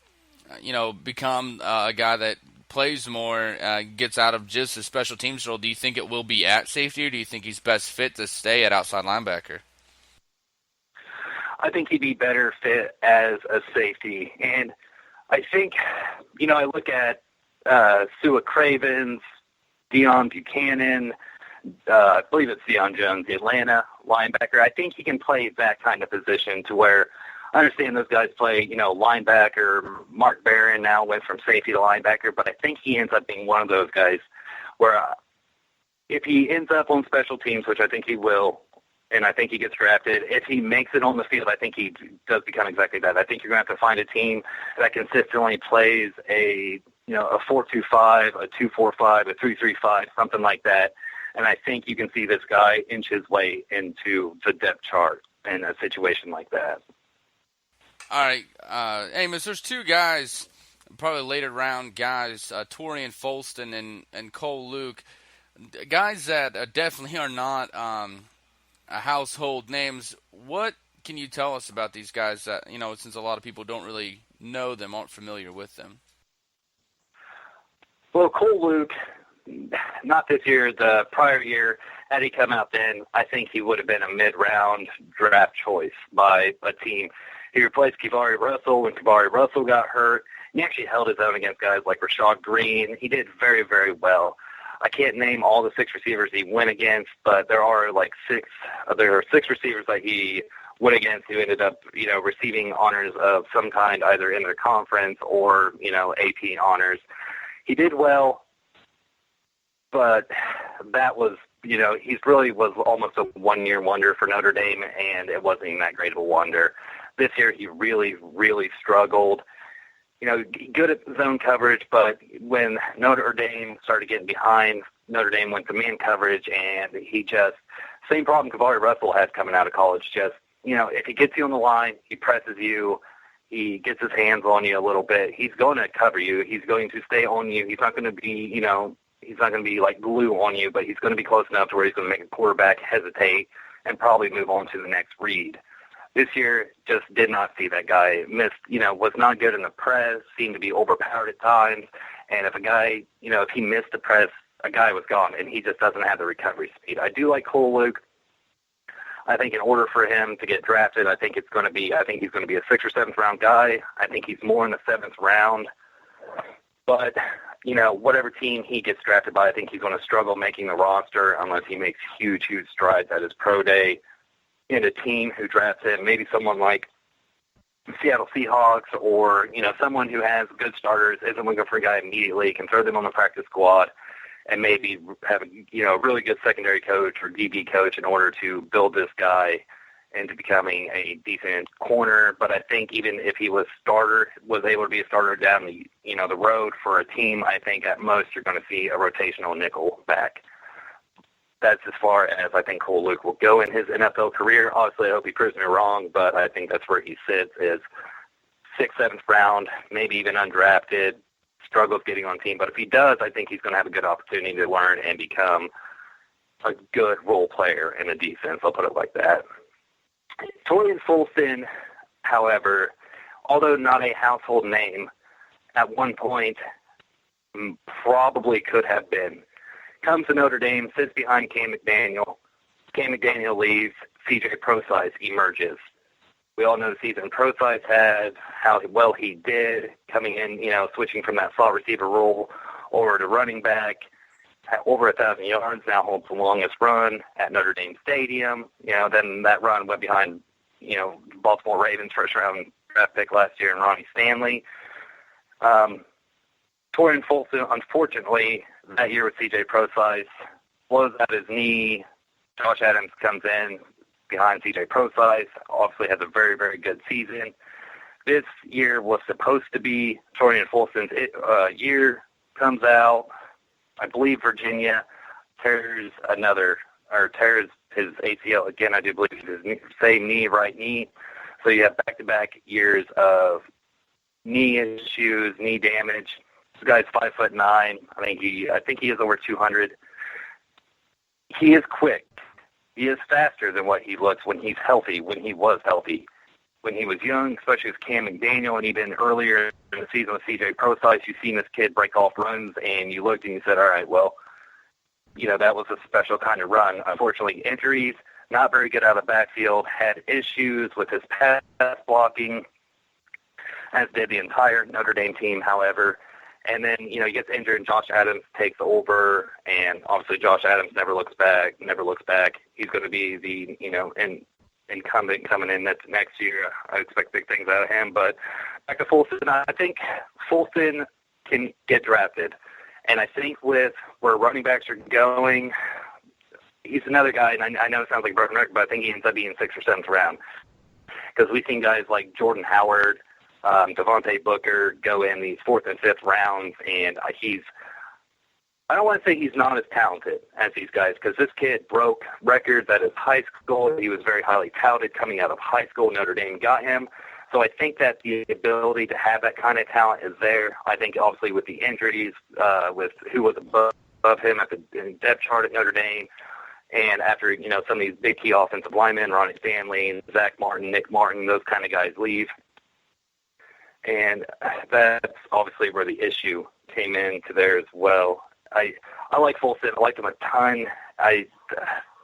become a guy that plays more, gets out of just a special teams role, do you think it will be at safety, or do you think he's best fit to stay at outside linebacker? I think he'd be better fit as a safety. And I think, I look at Sua Cravens, Deion Buchanan, I believe it's Deion Jones, the Atlanta linebacker. I think he can play that kind of position to where I understand those guys play, linebacker. Mark Barron now went from safety to linebacker, but I think he ends up being one of those guys where if he ends up on special teams, which I think he will, and I think he gets drafted, if he makes it on the field, I think he does become exactly that. I think you're going to have to find a team that consistently plays a 4-2-5, a 2-4-5, a 3-3-5, something like that. And I think you can see this guy inch his way into the depth chart in a situation like that. All right, Amos, there's 2 guys, probably later round guys, Torian Folston and Cole Luke, guys that definitely are not household names. What can you tell us about these guys that, since a lot of people don't really know them, aren't familiar with them? Well, Cole Luke, not this year, the prior year, had he come out then, I think he would have been a mid-round draft choice by a team. He replaced Kivari Russell when Kivari Russell got hurt. He actually held his own against guys like Rashad Green. He did very, very well. I can't name all the 6 receivers he went against, but there are 6 receivers that he went against who ended up, receiving honors of some kind, either in their conference or, AP honors. He did well, but that was, he really was almost a one-year wonder for Notre Dame, and it wasn't even that great of a wonder. This year he really, really struggled. good at zone coverage, but when Notre Dame started getting behind, Notre Dame went to man coverage, and same problem Kavari Russell had coming out of college. Just, if he gets you on the line, he presses you, he gets his hands on you a little bit, he's going to cover you. He's going to stay on you. He's not going to be, he's not going to be like glue on you, but he's going to be close enough to where he's going to make a quarterback hesitate and probably move on to the next read. This year, just did not see that guy. Was not good in the press, seemed to be overpowered at times. And if a guy, if he missed the press, a guy was gone, and he just doesn't have the recovery speed. I do like Cole Luke. I think in order for him to get drafted, I think he's going to be a 6th or 7th round guy. I think he's more in the 7th round. But, whatever team he gets drafted by, I think he's going to struggle making the roster unless he makes huge, huge strides at his pro day. In a team who drafts him, maybe someone like Seattle Seahawks or, someone who has good starters, isn't looking for a guy immediately, can throw them on the practice squad and maybe have a really good secondary coach or DB coach in order to build this guy into becoming a decent corner. But I think even if he was able to be a starter down the road for a team, I think at most you're going to see a rotational nickel back. That's as far as I think Cole Luke will go in his NFL career. Obviously, I hope he proves me wrong, but I think that's where he sits, is 6th, 7th round, maybe even undrafted, struggles getting on team. But if he does, I think he's going to have a good opportunity to learn and become a good role player in a defense. I'll put it like that. Torian Fulton, however, although not a household name, at one point probably could have been. Comes to Notre Dame, sits behind Cam McDaniel. Cam McDaniel leaves. CJ Prosise emerges. We all know the season Prosise had, how well he did coming in, switching from that slot receiver role over to running back. Over 1,000 yards, now holds the longest run at Notre Dame Stadium. Then that run went behind, Baltimore Ravens first-round draft pick last year and Ronnie Stanley. Torian Fulton, unfortunately, that year with CJ Prosise, blows out his knee. Josh Adams comes in behind CJ Prosise, obviously has a very, very good season. This year was supposed to be Torian Fulton's year. Comes out, I believe Virginia tears his ACL again. I do believe it's his same knee, right knee. So you have back-to-back years of knee issues, knee damage. This guy's 5'9". I think he is over 200. He is quick. He is faster than what he looks when he's healthy. When he was healthy, when he was young, especially with Cam McDaniel, and even earlier in the season with CJ Prosise, you've seen this kid break off runs, and you looked and you said, all right, well, that was a special kind of run. Unfortunately, injuries, not very good out of the backfield, had issues with his pass blocking, as did the entire Notre Dame team, however. And then, he gets injured and Josh Adams takes over, and obviously Josh Adams never looks back. He's going to be the, incumbent coming in next year. I expect big things out of him. But back to Fulton, I think Fulton can get drafted. And I think with where running backs are going, he's another guy, and I know it sounds like a broken record, but I think he ends up being 6th or 7th round. Because we've seen guys like Jordan Howard, Devontae Booker go in these 4th and 5th rounds, and I don't want to say he's not as talented as these guys, because this kid broke records at his high school. He was very highly touted coming out of high school. Notre Dame got him. So I think that the ability to have that kind of talent is there. I think obviously with the injuries, with who was above him at the depth chart at Notre Dame, and after, some of these big key offensive linemen, Ronnie Stanley, Zach Martin, Nick Martin, those kind of guys leave. And that's obviously where the issue came into there as well. I like Fulton. I liked him a ton.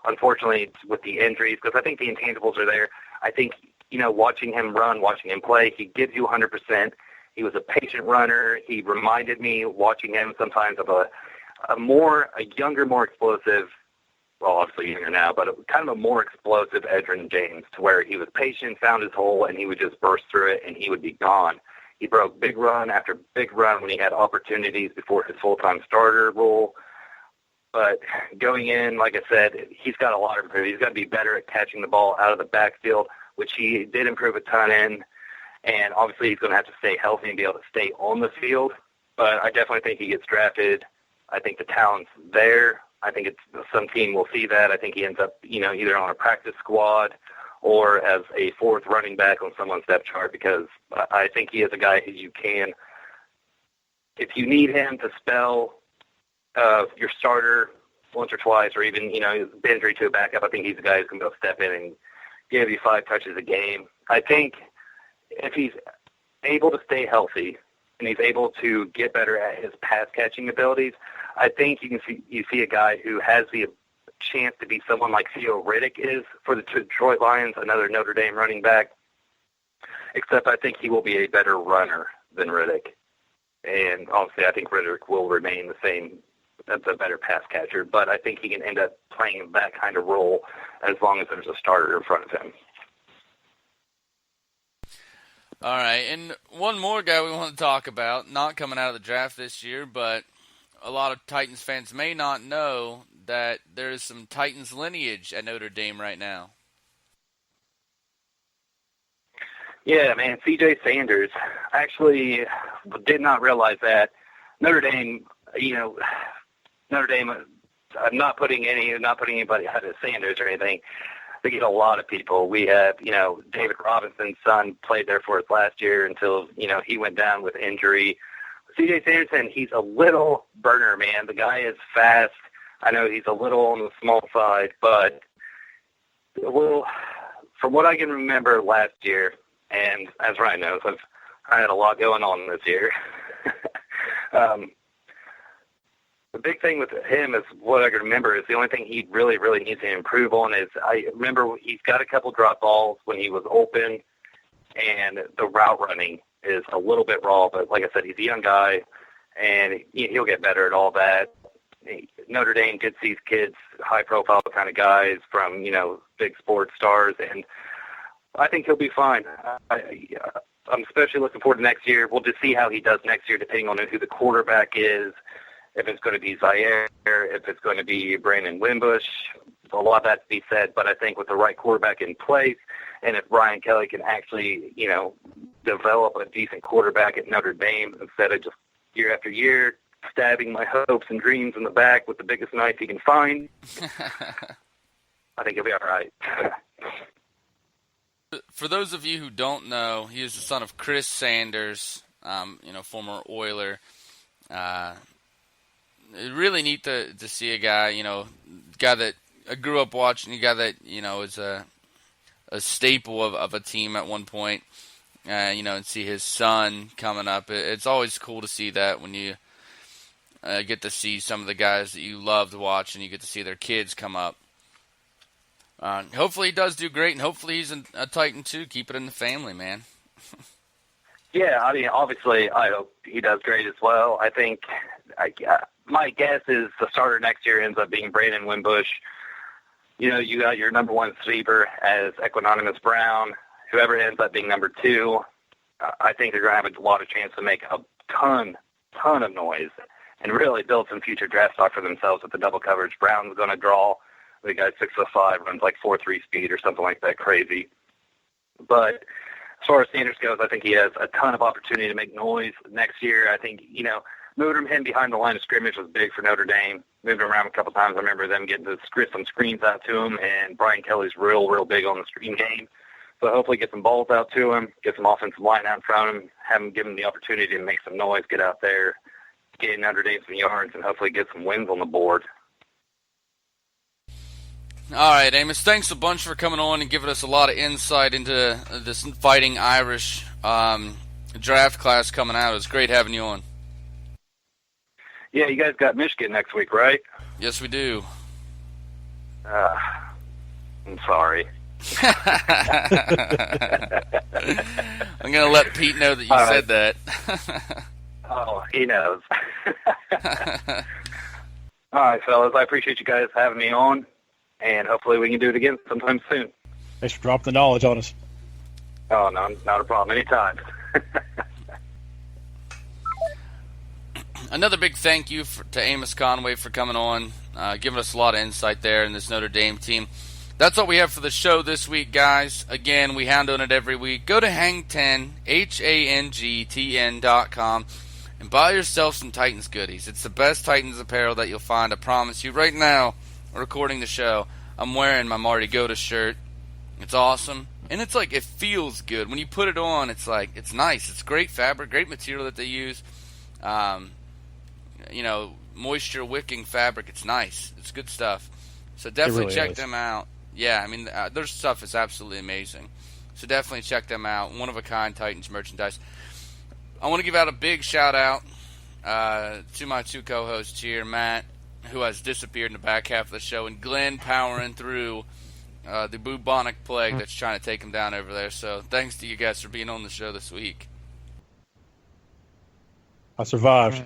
Unfortunately, with the injuries, because I think the intangibles are there. I think, watching him run, watching him play, he gives you 100%. He was a patient runner. He reminded me, watching him sometimes, of a younger, more explosive, well, obviously younger now, but kind of a more explosive Edgerrin James, to where he was patient, found his hole, and he would just burst through it, and he would be gone. He broke big run after big run when he had opportunities before his full-time starter role. But going in, like I said, he's got a lot of improvement. He's got to be better at catching the ball out of the backfield, which he did improve a ton in. And obviously he's going to have to stay healthy and be able to stay on the field. But I definitely think he gets drafted. I think the talent's there. I think some team will see that. I think he ends up, either on a practice squad or as a fourth running back on someone's depth chart, because I think he is a guy who you can, if you need him to spell your starter once or twice, or even, injury to a backup, I think he's a guy who's going to be able to step in and give you 5 touches a game. I think if he's able to stay healthy and he's able to get better at his pass-catching abilities, I think you see a guy who has the chance to be someone like Theo Riddick is for the Detroit Lions, another Notre Dame running back, except I think he will be a better runner than Riddick. And obviously I think Riddick will remain the same, as a better pass catcher, but I think he can end up playing that kind of role as long as there's a starter in front of him. All right, and one more guy we want to talk about, not coming out of the draft this year, but a lot of Titans fans may not know that there is some Titans lineage at Notre Dame right now. Yeah, man, C.J. Sanders. Actually, did not realize that. Notre Dame, Notre Dame, I'm not putting anybody out of Sanders or anything. They get a lot of people. We have, David Robinson's son played there for us last year until, he went down with injury. C.J. Sanderson, he's a little burner, man. The guy is fast. I know he's a little on the small side, but from what I can remember last year, and as Ryan knows, I had a lot going on this year. The big thing with him is what I can remember is the only thing he really, really needs to improve on is I remember he's got a couple drop balls when he was open, and the route running is a little bit raw. But like I said, he's a young guy, and he'll get better at all that. Notre Dame gets these kids, high-profile kind of guys from, big sports stars, and I think he'll be fine. I'm especially looking forward to next year. We'll just see how he does next year depending on who the quarterback is. If it's going to be Zaire, if it's going to be Brandon Wimbush, a lot of that to be said. But I think with the right quarterback in place, and if Brian Kelly can actually, develop a decent quarterback at Notre Dame instead of just year after year stabbing my hopes and dreams in the back with the biggest knife he can find, I think he'll be all right. For those of you who don't know, he is the son of Chris Sanders, former Oiler. Really neat to see a guy, guy that I grew up watching, a guy that, is a staple of a team at one point, and see his son coming up. It's always cool to see that when you get to see some of the guys that you love to watch and you get to see their kids come up. Hopefully he does do great, and hopefully he's a Titan too. Keep it in the family, man. Yeah, I mean, obviously I hope he does great as well. I think my guess is the starter next year ends up being Brandon Wimbush. You got your number one sleeper as Equanimous Brown. Whoever ends up being number 2, I think they're going to have a lot of chance to make a ton of noise and really build some future draft stock for themselves with the double coverage. Brown's going to draw. The guy's 6'5", runs like 4.3 speed or something like that, crazy. But as far as Sanders goes, I think he has a ton of opportunity to make noise next year. I think, moving him behind the line of scrimmage was big for Notre Dame. Moved him around a couple times. I remember them getting some screens out to him, and Brian Kelly's real big on the screen game. So hopefully get some balls out to him, get some offensive line out in front of him, have him give him the opportunity to make some noise, get out there, get Notre Dame some yards, and hopefully get some wins on the board. All right, Amos, thanks a bunch for coming on and giving us a lot of insight into this Fighting Irish draft class coming out. It was great having you on. Yeah, you guys got Michigan next week, right? Yes, we do. I'm sorry. I'm going to let Pete know that you said that. Oh, he knows. All right, fellas, I appreciate you guys having me on, and hopefully we can do it again sometime soon. Thanks for dropping the knowledge on us. Oh, no, not a problem. Anytime. Another big thank you to Amos Conway for coming on, giving us a lot of insight there in this Notre Dame team. That's all we have for the show this week, guys. Again, we hound on it every week. Go to hang10, HANGTN.com, and buy yourself some Titans goodies. It's the best Titans apparel that you'll find, I promise you. Right now, recording the show, I'm wearing my Marty Goda shirt. It's awesome. And it's like, it feels good. When you put it on, it's like, it's nice. It's great fabric, great material that they use. Moisture wicking fabric. It's nice. It's good stuff. So definitely really check is. them out. Yeah, I mean, their stuff is absolutely amazing. So definitely check them out. One-of-a-kind Titans merchandise. I want to give out a big shout-out to my two co-hosts here, Matt, who has disappeared in the back half of the show, and Glenn powering through the bubonic plague that's trying to take him down over there. So thanks to you guys for being on the show this week. I survived.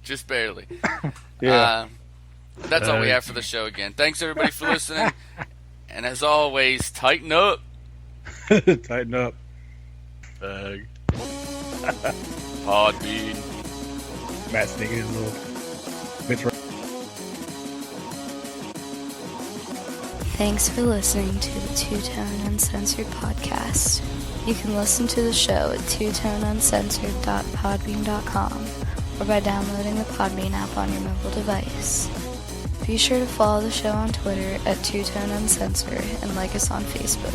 Just barely. Yeah. That's all we have for the show again. Thanks, everybody, for listening. And as always, tighten up. Tighten up. Podbean. Matt sneaking his little bits. Thanks for listening to the Two-Tone Uncensored podcast. You can listen to the show at twotoneuncensored.podbean.com or by downloading the Podbean app on your mobile device. Be sure to follow the show on Twitter at Two-Tone Uncensored and like us on Facebook.